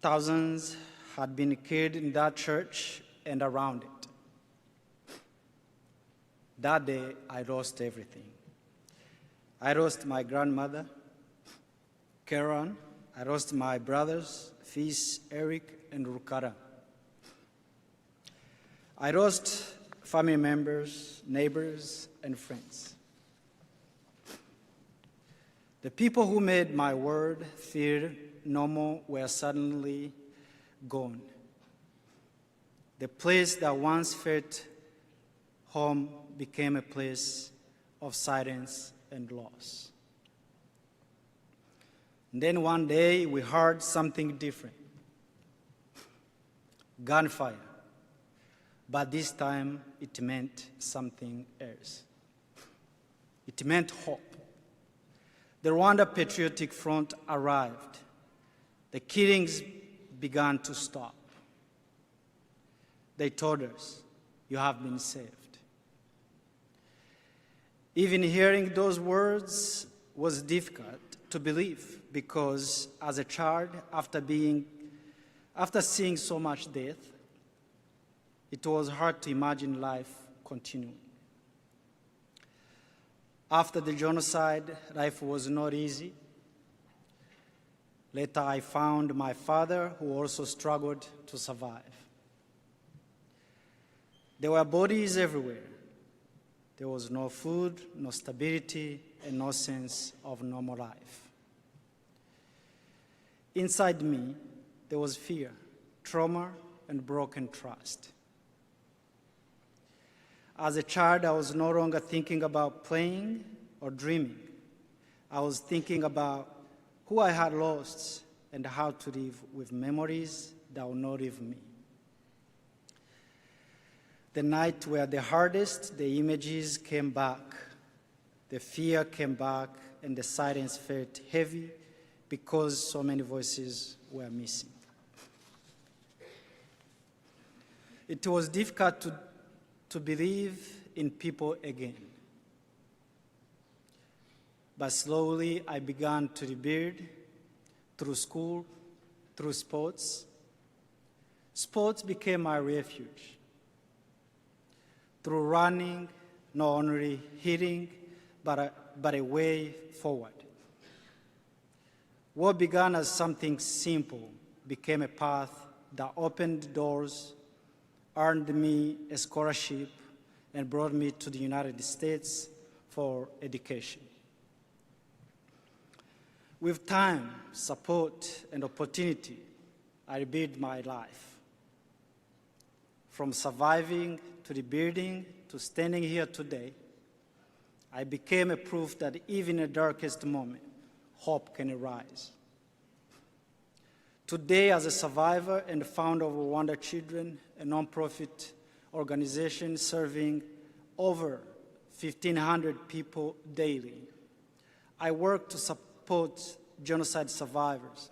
thousands had been killed in that church and around it. That day, I lost everything. I lost my grandmother, Karen. I lost my brothers, Fis, Eric, and Rukara. I lost family members, neighbors, and friends. The people who made my world feel normal were suddenly gone. The place that once felt home became a place of silence and loss. And then one day we heard something different. Gunfire. But this time it meant something else. It meant hope. The Rwanda Patriotic Front arrived. The killings began to stop. They told us, you have been saved. Even hearing those words was difficult to believe because as a child, after seeing so much death, it was hard to imagine life continuing. After the genocide, life was not easy. Later, I found my father, who also struggled to survive. There were bodies everywhere. There was no food, no stability, and no sense of normal life. Inside me, there was fear, trauma, and broken trust. As a child, I was no longer thinking about playing or dreaming. I was thinking about who I had lost and how to live with memories that will not leave me. The night were the hardest, the images came back, the fear came back, and the silence felt heavy because so many voices were missing. It was difficult to believe in people again. But slowly I began to rebuild through school, through sports. Sports became my refuge. Through running, not only hitting, but a way forward. What began as something simple became a path that opened doors, earned me a scholarship, and brought me to the United States for education. With time, support, and opportunity, I rebuilt my life. From surviving to rebuilding to standing here today, I became a proof that even in the darkest moment, hope can arise. Today, as a survivor and founder of Rwanda Children, a nonprofit organization serving over 1,500 people daily, I work to support genocide survivors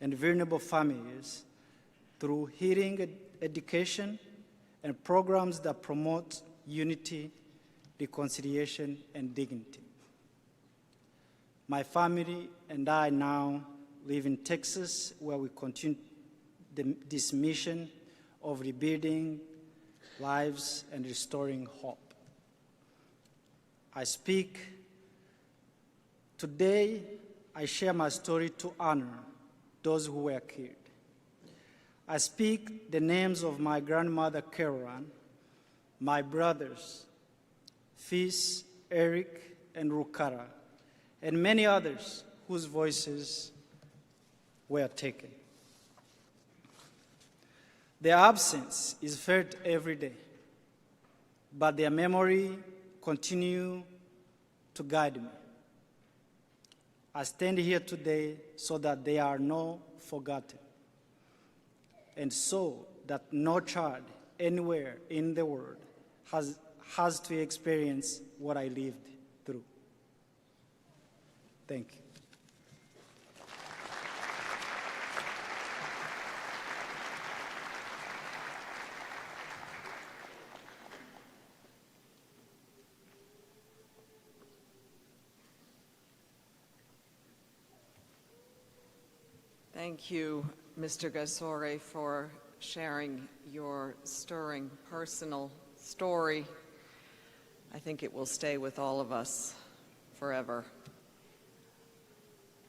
and vulnerable families through healing education and programs that promote unity, reconciliation, and dignity. My family and I now live in Texas, where we continue this mission of rebuilding lives and restoring hope. Today, I share my story to honor those who were killed. I speak the names of my grandmother, Caroline, my brothers, Fis, Eric, and Rukara, and many others whose voices were taken. Their absence is felt every day, but their memory continues to guide me. I stand here today so that they are not forgotten, and so that no child anywhere in the world has to experience what I lived through. Thank you. Thank you, Mr. Gasor, for sharing your stirring personal story. I think it will stay with all of us forever.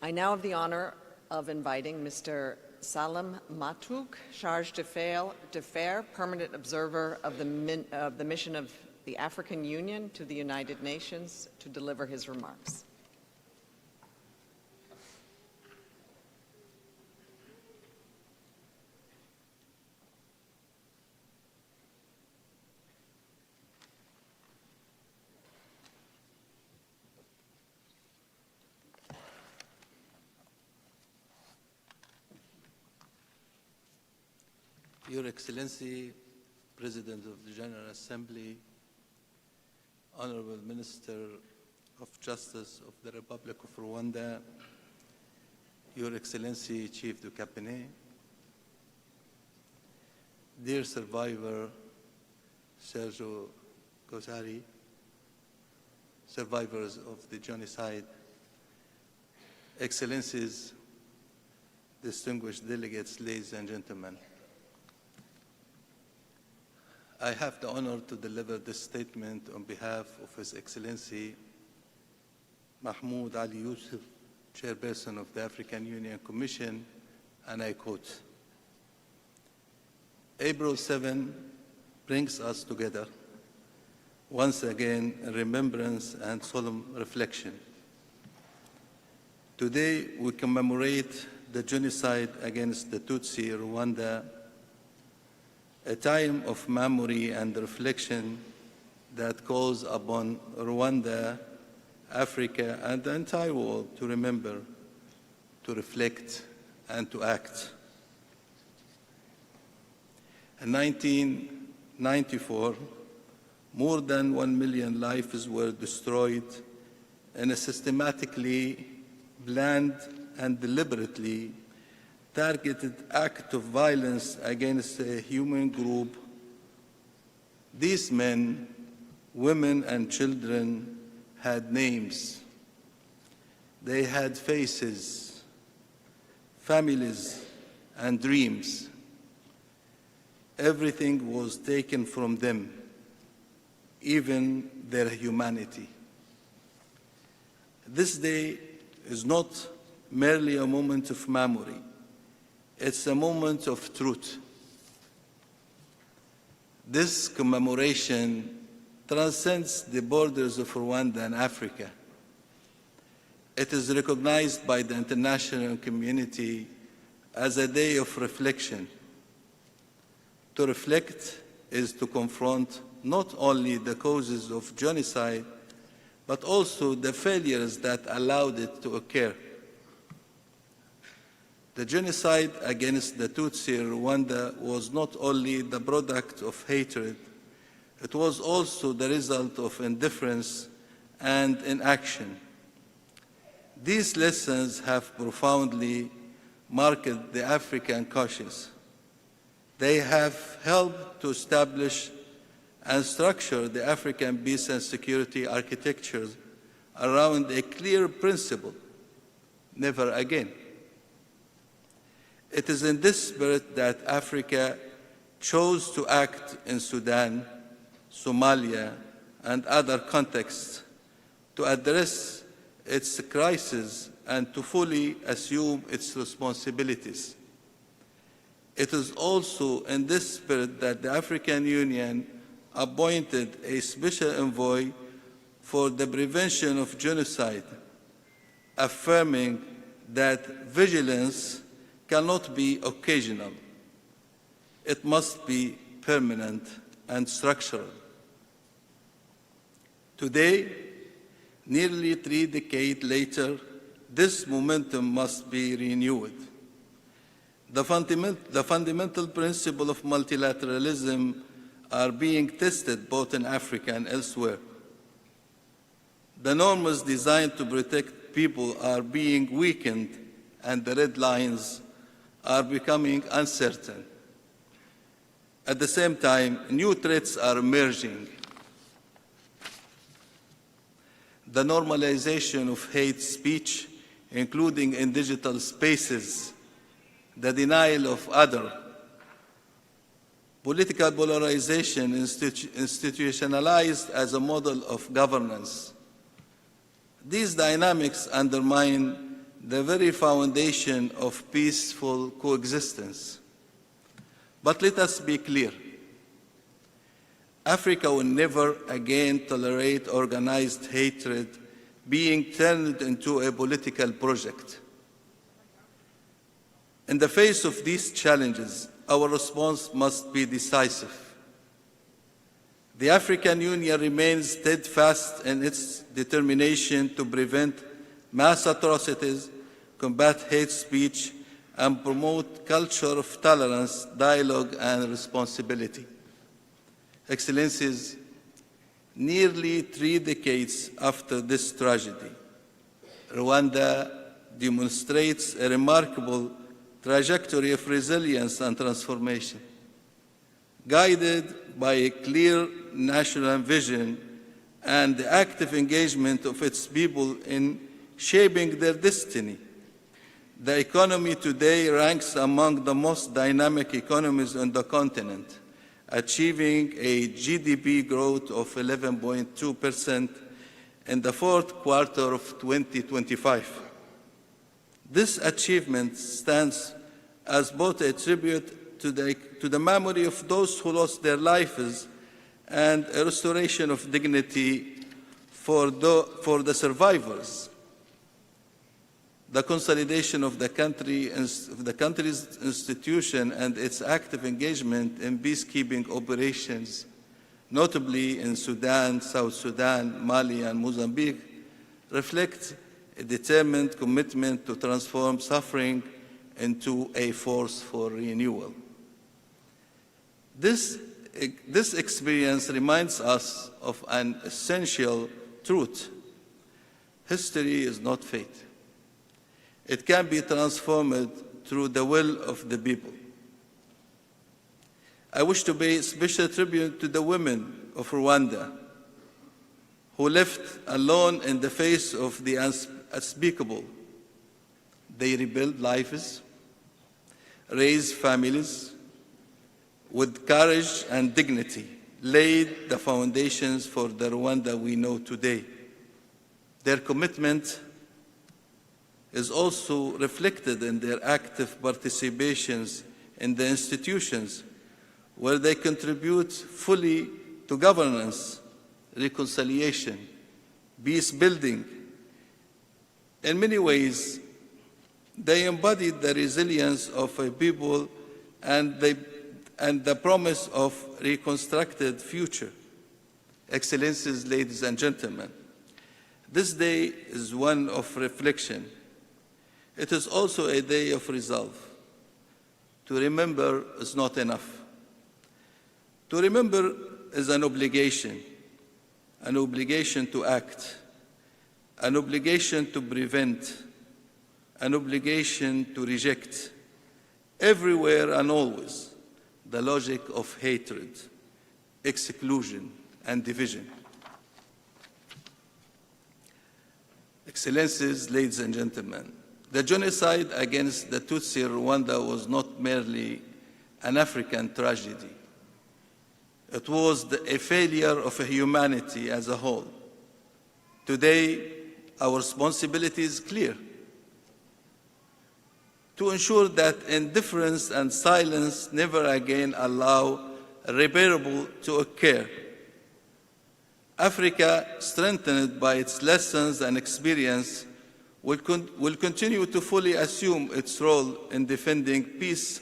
I now have the honor of inviting Mr. Salam Matouk, Charge d'Affaires, Permanent Observer of the Mission of the African Union to the United Nations, to deliver his remarks. Your Excellency, President of the General Assembly, Honorable Minister of Justice of the Republic of Rwanda, Your Excellency, Chief du Cabinet, dear survivor Serge Gasor, survivors of the genocide, Excellencies, distinguished delegates, ladies and gentlemen. I have the honor to deliver this statement on behalf of His Excellency Mahmoud Ali Yusuf, Chairperson of the African Union Commission, and I quote, April 7 brings us together, once again in remembrance and solemn reflection. Today we commemorate the genocide against the Tutsi in Rwanda, a time of memory and reflection that calls upon Rwanda, Africa, and the entire world to remember, to reflect, and to act. In 1994, more than 1 million lives were destroyed in a systematically planned and deliberately targeted act of violence against a human group. These men, women, and children had names. They had faces, families, and dreams. Everything was taken from them, even their humanity. This day is not merely a moment of memory. It's a moment of truth. This commemoration transcends the borders of Rwanda and Africa. It is recognized by the international community as a day of reflection. To reflect is to confront not only the causes of genocide, but also the failures that allowed it to occur. The genocide against the Tutsi in Rwanda was not only the product of hatred, it was also the result of indifference and inaction. These lessons have profoundly marked the African conscience. They have helped to establish and structure the African peace and security architecture around a clear principle: never again. It is in this spirit that Africa chose to act in Sudan, Somalia, and other contexts to address its crisis and to fully assume its responsibilities. It is also in this spirit that the African Union appointed a special envoy for the prevention of genocide, affirming that vigilance cannot be occasional. It must be permanent and structural. Today, nearly 3 decades later, this momentum must be renewed. The fundamental principle of multilateralism are being tested both in Africa and elsewhere. The norms designed to protect people are being weakened, and the red lines are becoming uncertain. At the same time, new threats are emerging. The normalization of hate speech, including in digital spaces, the denial of other, political polarization institutionalized as a model of governance. These dynamics undermine the very foundation of peaceful coexistence. But let us be clear. Africa will never again tolerate organized hatred being turned into a political project. In the face of these challenges, our response must be decisive. The African Union remains steadfast in its determination to prevent mass atrocities, combat hate speech, and promote culture of tolerance, dialogue, and responsibility. Excellencies, nearly 3 decades after this tragedy, Rwanda demonstrates a remarkable trajectory of resilience and transformation. Guided by a clear national vision and the active engagement of its people in shaping their destiny, the economy today ranks among the most dynamic economies on the continent, achieving a GDP growth of 11.2% in the fourth quarter of 2025. This achievement stands as both a tribute to the memory of those who lost their lives and a restoration of dignity for the survivors. The consolidation of the country's institution and its active engagement in peacekeeping operations, notably in Sudan, South Sudan, Mali, and Mozambique, reflect a determined commitment to transform suffering into a force for renewal. This experience reminds us of an essential truth. History is not fate. It can be transformed through the will of the people. I wish to pay special tribute to the women of Rwanda who left alone in the face of the unspeakable. They rebuilt lives, raised families with courage and dignity, laid the foundations for the Rwanda we know today. Their commitment is also reflected in their active participations in the institutions where they contribute fully to governance, reconciliation, peace building. In many ways, they embodied the resilience of a people and the promise of a reconstructed future. Excellencies, ladies and gentlemen, this day is one of reflection. It is also a day of resolve. To remember is not enough. To remember is an obligation to act, an obligation to prevent, an obligation to reject, everywhere and always, the logic of hatred, exclusion, and division. Excellencies, ladies and gentlemen, the genocide against the Tutsi in Rwanda was not merely an African tragedy. It was a failure of humanity as a whole. Today, our responsibility is clear: to ensure that indifference and silence never again allow irreparable to occur. Africa, strengthened by its lessons and experience, will continue to fully assume its role in defending peace,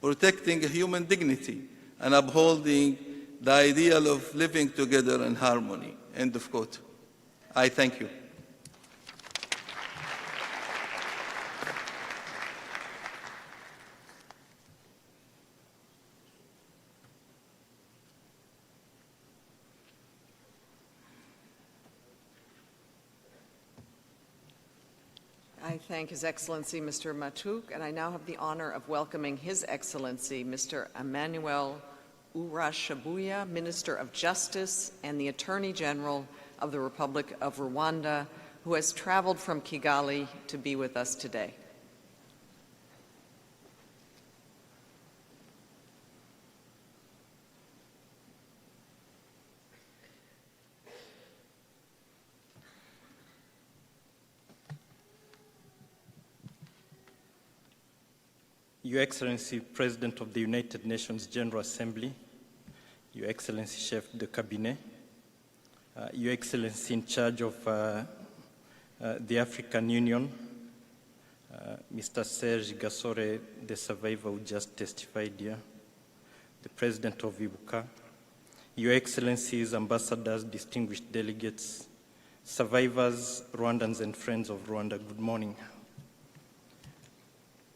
protecting human dignity, and upholding the ideal of living together in harmony. End of quote. I thank you. I thank His Excellency Mr. Matuk, and I now have the honor of welcoming His Excellency Mr. Emmanuel Urashabuya, Minister of Justice and the Attorney General of the Republic of Rwanda, who has traveled from Kigali to be with us today. Your Excellency, President of the United Nations General Assembly, Your Excellency, Chef de Cabinet, Your Excellency in charge of the African Union, Mr. Serge Gasor, the survivor who just testified here, the President of Ibuka, Your Excellencies, Ambassadors, distinguished delegates, survivors, Rwandans and friends of Rwanda, good morning.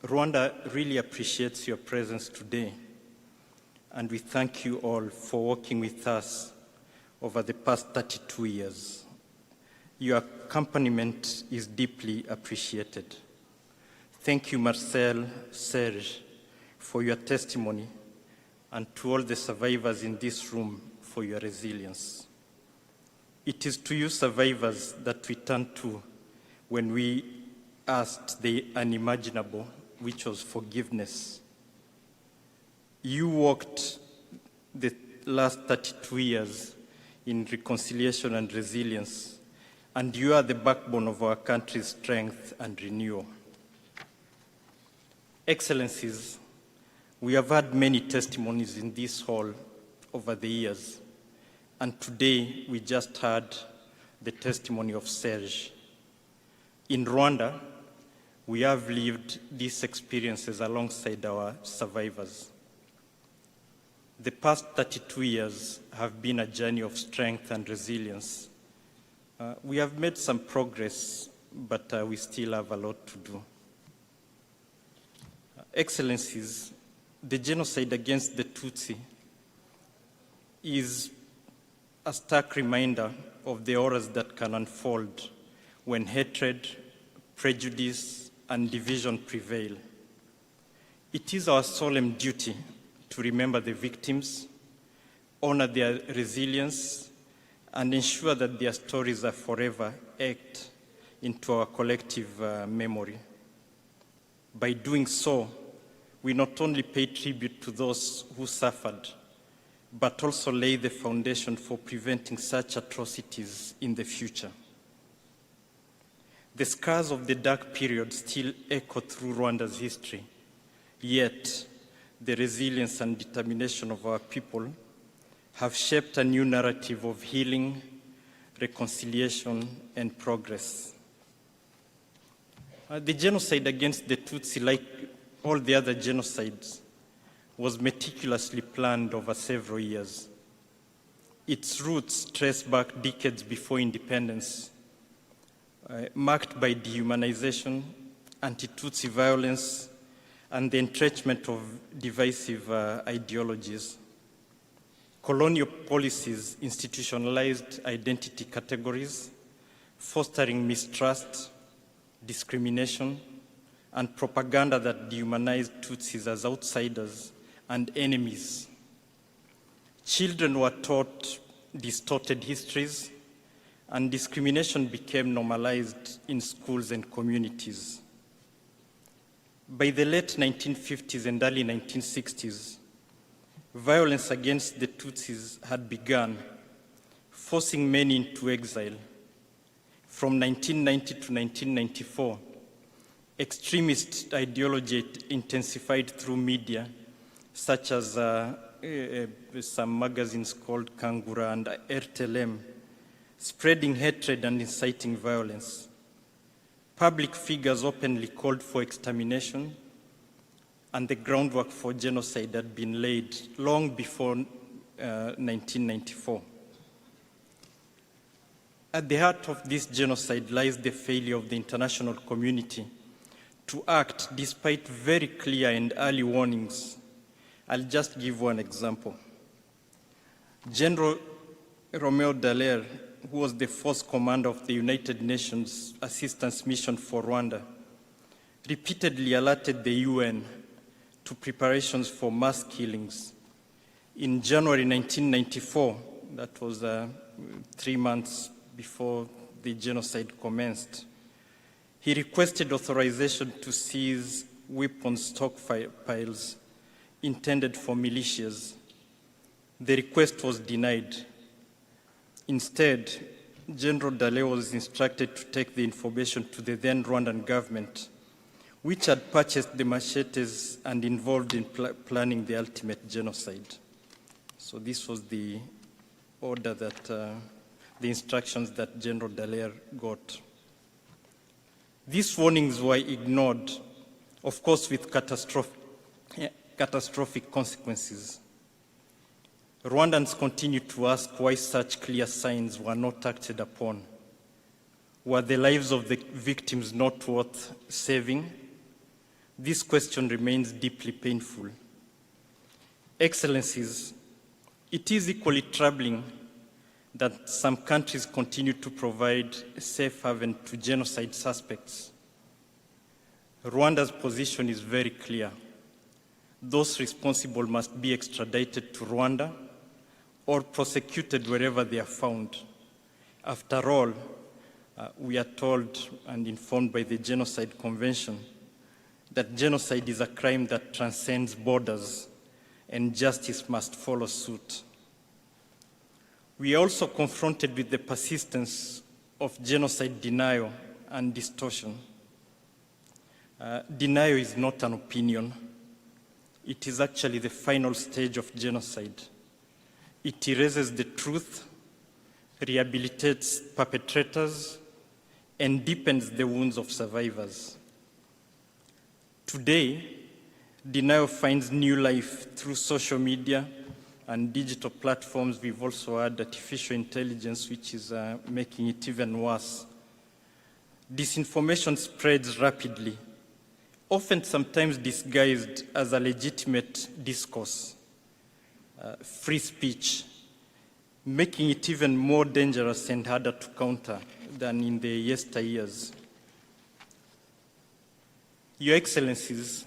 Rwanda really appreciates your presence today, and we thank you all for working with us over the past 32 years. Your accompaniment is deeply appreciated. Thank you, Marcel, Serge, for your testimony, and to all the survivors in this room for your resilience. It is to you survivors that we turn to when we asked the unimaginable, which was forgiveness. You walked the last 32 years in reconciliation and resilience, and you are the backbone of our country's strength and renewal. Excellencies, we have had many testimonies in this hall over the years, and today we just heard the testimony of Serge. In Rwanda, we have lived these experiences alongside our survivors. The past 32 years have been a journey of strength and resilience. We have made some progress, but we still have a lot to do. Excellencies, the genocide against the Tutsi is a stark reminder of the horrors that can unfold when hatred, prejudice, and division prevail. It is our solemn duty to remember the victims, honor their resilience, and ensure that their stories are forever etched into our collective memory. By doing so, we not only pay tribute to those who suffered, but also lay the foundation for preventing such atrocities in the future. The scars of the dark period still echo through Rwanda's history, yet the resilience and determination of our people have shaped a new narrative of healing, reconciliation, and progress. The genocide against the Tutsi, like all the other genocides, was meticulously planned over several years. Its roots trace back decades before independence, marked by dehumanization, anti-Tutsi violence, and the entrenchment of divisive ideologies. Colonial policies institutionalized identity categories, fostering mistrust, discrimination, and propaganda that dehumanized Tutsis as outsiders and enemies. Children were taught distorted histories, and discrimination became normalized in schools and communities. By the late 1950s and early 1960s, violence against the Tutsis had begun, forcing many into exile. From 1990 to 1994, extremist ideology intensified through media, such as some magazines called Kangura and Int'l, spreading hatred and inciting violence. Public figures openly called for extermination, and the groundwork for genocide had been laid long before 1994. At the heart of this genocide lies the failure of the international community to act despite very clear and early warnings. I'll just give one example. General Romeo Dallaire, who was the first commander of the United Nations Assistance Mission for Rwanda, repeatedly alerted the UN to preparations for mass killings. In January 1994, that was 3 months before the genocide commenced, he requested authorization to seize weapons stockpiles intended for militias. The request was denied. Instead, General Dallaire was instructed to take the information to the then Rwandan government, which had purchased the machetes and involved in planning the ultimate genocide. So this was the order that, the instructions that General Dallaire got. These warnings were ignored, of course, with catastrophic consequences. Rwandans continue to ask why such clear signs were not acted upon. Were the lives of the victims not worth saving? this question remains deeply painful. Excellencies, it is equally troubling that some countries continue to provide a safe haven to genocide suspects. Rwanda's position is very clear. Those responsible must be extradited to Rwanda or prosecuted wherever they are found. After all, we are told and informed by the Genocide Convention that genocide is a crime that transcends borders and justice must follow suit. We are also confronted with the persistence of genocide denial and distortion. Denial is not an opinion. It is actually the final stage of genocide. It erases the truth, rehabilitates perpetrators, and deepens the wounds of survivors. Today, denial finds new life through social media and digital platforms. We've also had artificial intelligence, which is making it even worse. Disinformation spreads rapidly, often sometimes disguised as a legitimate discourse, free speech, making it even more dangerous and harder to counter than in the yesteryears. Your Excellencies,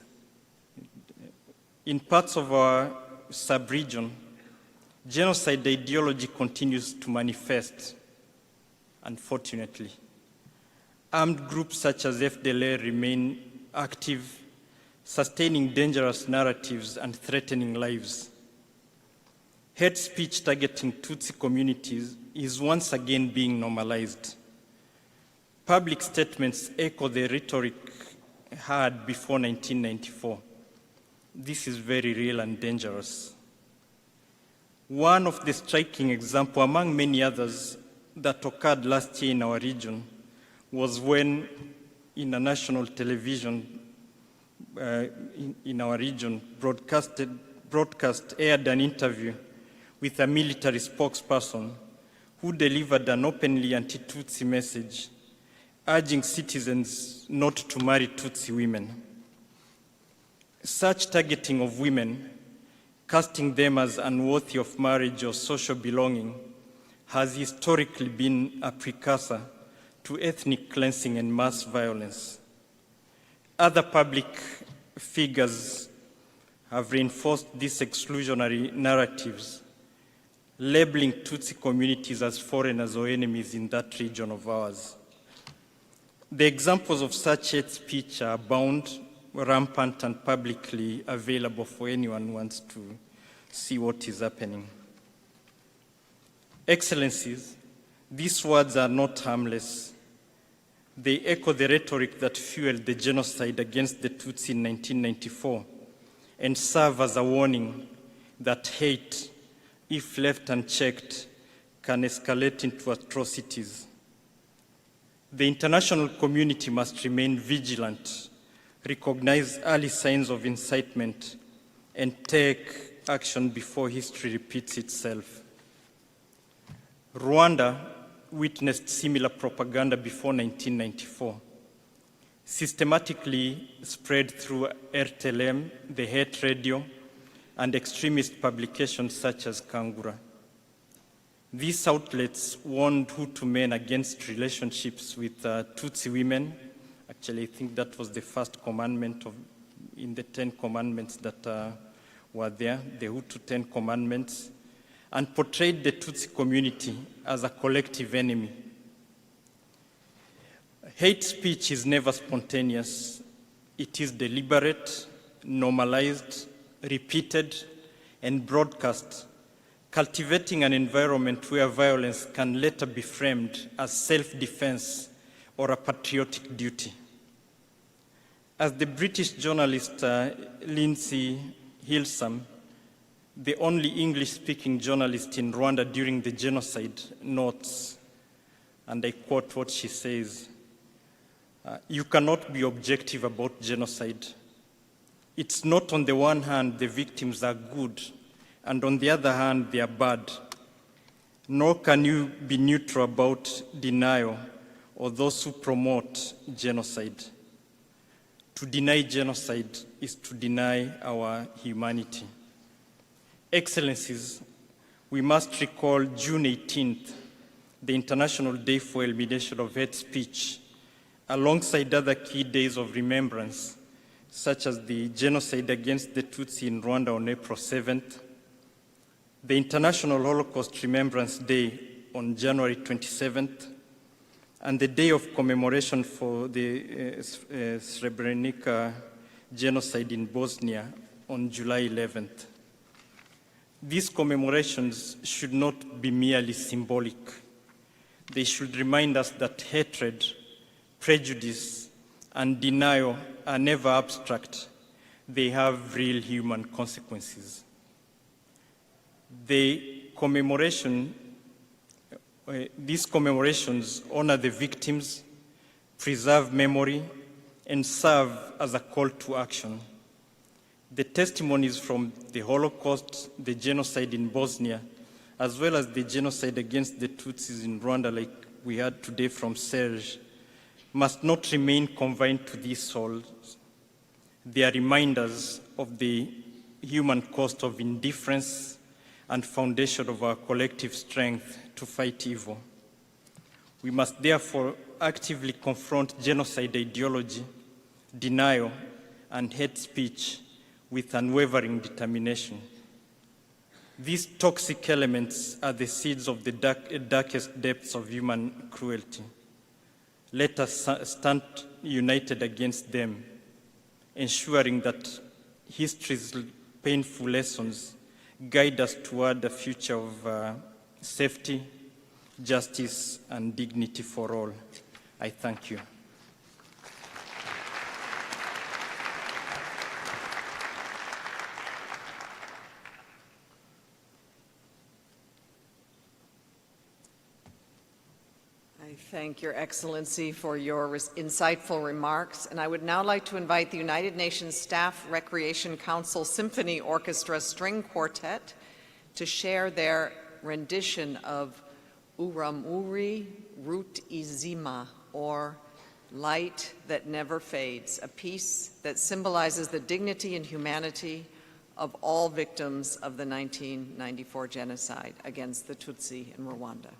in parts of our sub-region, genocide ideology continues to manifest, unfortunately. Armed groups such as FDLR remain active, sustaining dangerous narratives and threatening lives. Hate speech targeting Tutsi communities is once again being normalized. Public statements echo the rhetoric heard before 1994. This is very real and dangerous. One of the striking examples, among many others, that occurred last year in our region was when, in a national television in our region, broadcast aired an interview with a military spokesperson who delivered an openly anti-Tutsi message, urging citizens not to marry Tutsi women. Such targeting of women, casting them as unworthy of marriage or social belonging, has historically been a precursor to ethnic cleansing and mass violence. Other public figures have reinforced these exclusionary narratives, labeling Tutsi communities as foreigners or enemies in that region of ours. The examples of such hate speech are abound, rampant, and publicly available for anyone who wants to see what is happening. Excellencies, these words are not harmless. They echo the rhetoric that fueled the genocide against the Tutsi in 1994 and serve as a warning that hate, if left unchecked, can escalate into atrocities. The international community must remain vigilant, recognize early signs of incitement, and take action before history repeats itself. Rwanda witnessed similar propaganda before 1994, systematically spread through RTLM, the hate radio, and extremist publications such as Kangura. These outlets warned Hutu men against relationships with Tutsi women. Actually, I think that was the first commandment in the 10 commandments that were there, the Hutu 10 commandments, and portrayed the Tutsi community as a collective enemy. Hate speech is never spontaneous. It is deliberate, normalized, repeated, and broadcast, cultivating an environment where violence can later be framed as self-defense or a patriotic duty. As the British journalist Lindsay Hilsam, the only English-speaking journalist in Rwanda during the genocide, notes, and I quote what she says, "You cannot be objective about genocide. It's not on the one hand the victims are good, and on the other hand they are bad. Nor can you be neutral about denial or those who promote genocide. To deny genocide is to deny our humanity. Excellencies, we must recall June 18th, the International Day for Elimination of Hate Speech, alongside other key days of remembrance, such as the Genocide Against the Tutsi in Rwanda on April 7th, the International Holocaust Remembrance Day on January 27th, and the Day of Commemoration for the Srebrenica genocide in Bosnia on July 11th. These commemorations should not be merely symbolic. They should remind us that hatred, prejudice, and denial are never abstract. They have real human consequences. These commemorations honor the victims, preserve memory, and serve as a call to action. The testimonies from the Holocaust, the genocide in Bosnia, as well as the genocide against the Tutsis in Rwanda, like we heard today from Serge, must not remain confined to these souls. They are reminders of the human cost of indifference and foundation of our collective strength to fight evil. We must therefore actively confront genocide ideology, denial, and hate speech with unwavering determination. These toxic elements are the seeds of the darkest depths of human cruelty. Let us stand united against them, ensuring that history's painful lessons guide us toward a future of safety, justice, and dignity for all. I thank you. I thank Your Excellency for your insightful remarks, and I would now like to invite the United Nations Staff Recreation Council Symphony Orchestra String Quartet to share their rendition of Uramuri Rut Izima, or Light That Never Fades, a piece that symbolizes the dignity and humanity of all victims of the 1994 genocide against the Tutsi in Rwanda.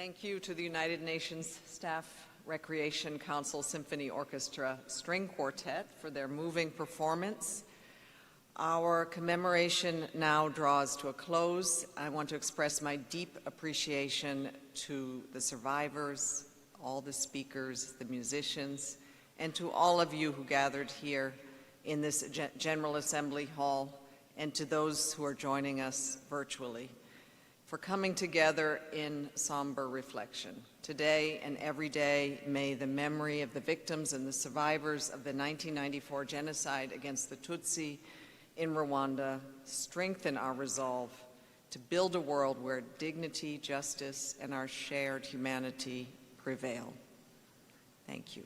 Thank you to the United Nations Staff Recreation Council Symphony Orchestra String Quartet for their moving performance. Our commemoration now draws to a close. I want to express my deep appreciation to the survivors, all the speakers, the musicians, and to all of you who gathered here in this General Assembly Hall, and to those who are joining us virtually, for coming together in somber reflection. Today and every day, may the memory of the victims and the survivors of the 1994 genocide against the Tutsi in Rwanda strengthen our resolve to build a world where dignity, justice, and our shared humanity prevail. Thank you.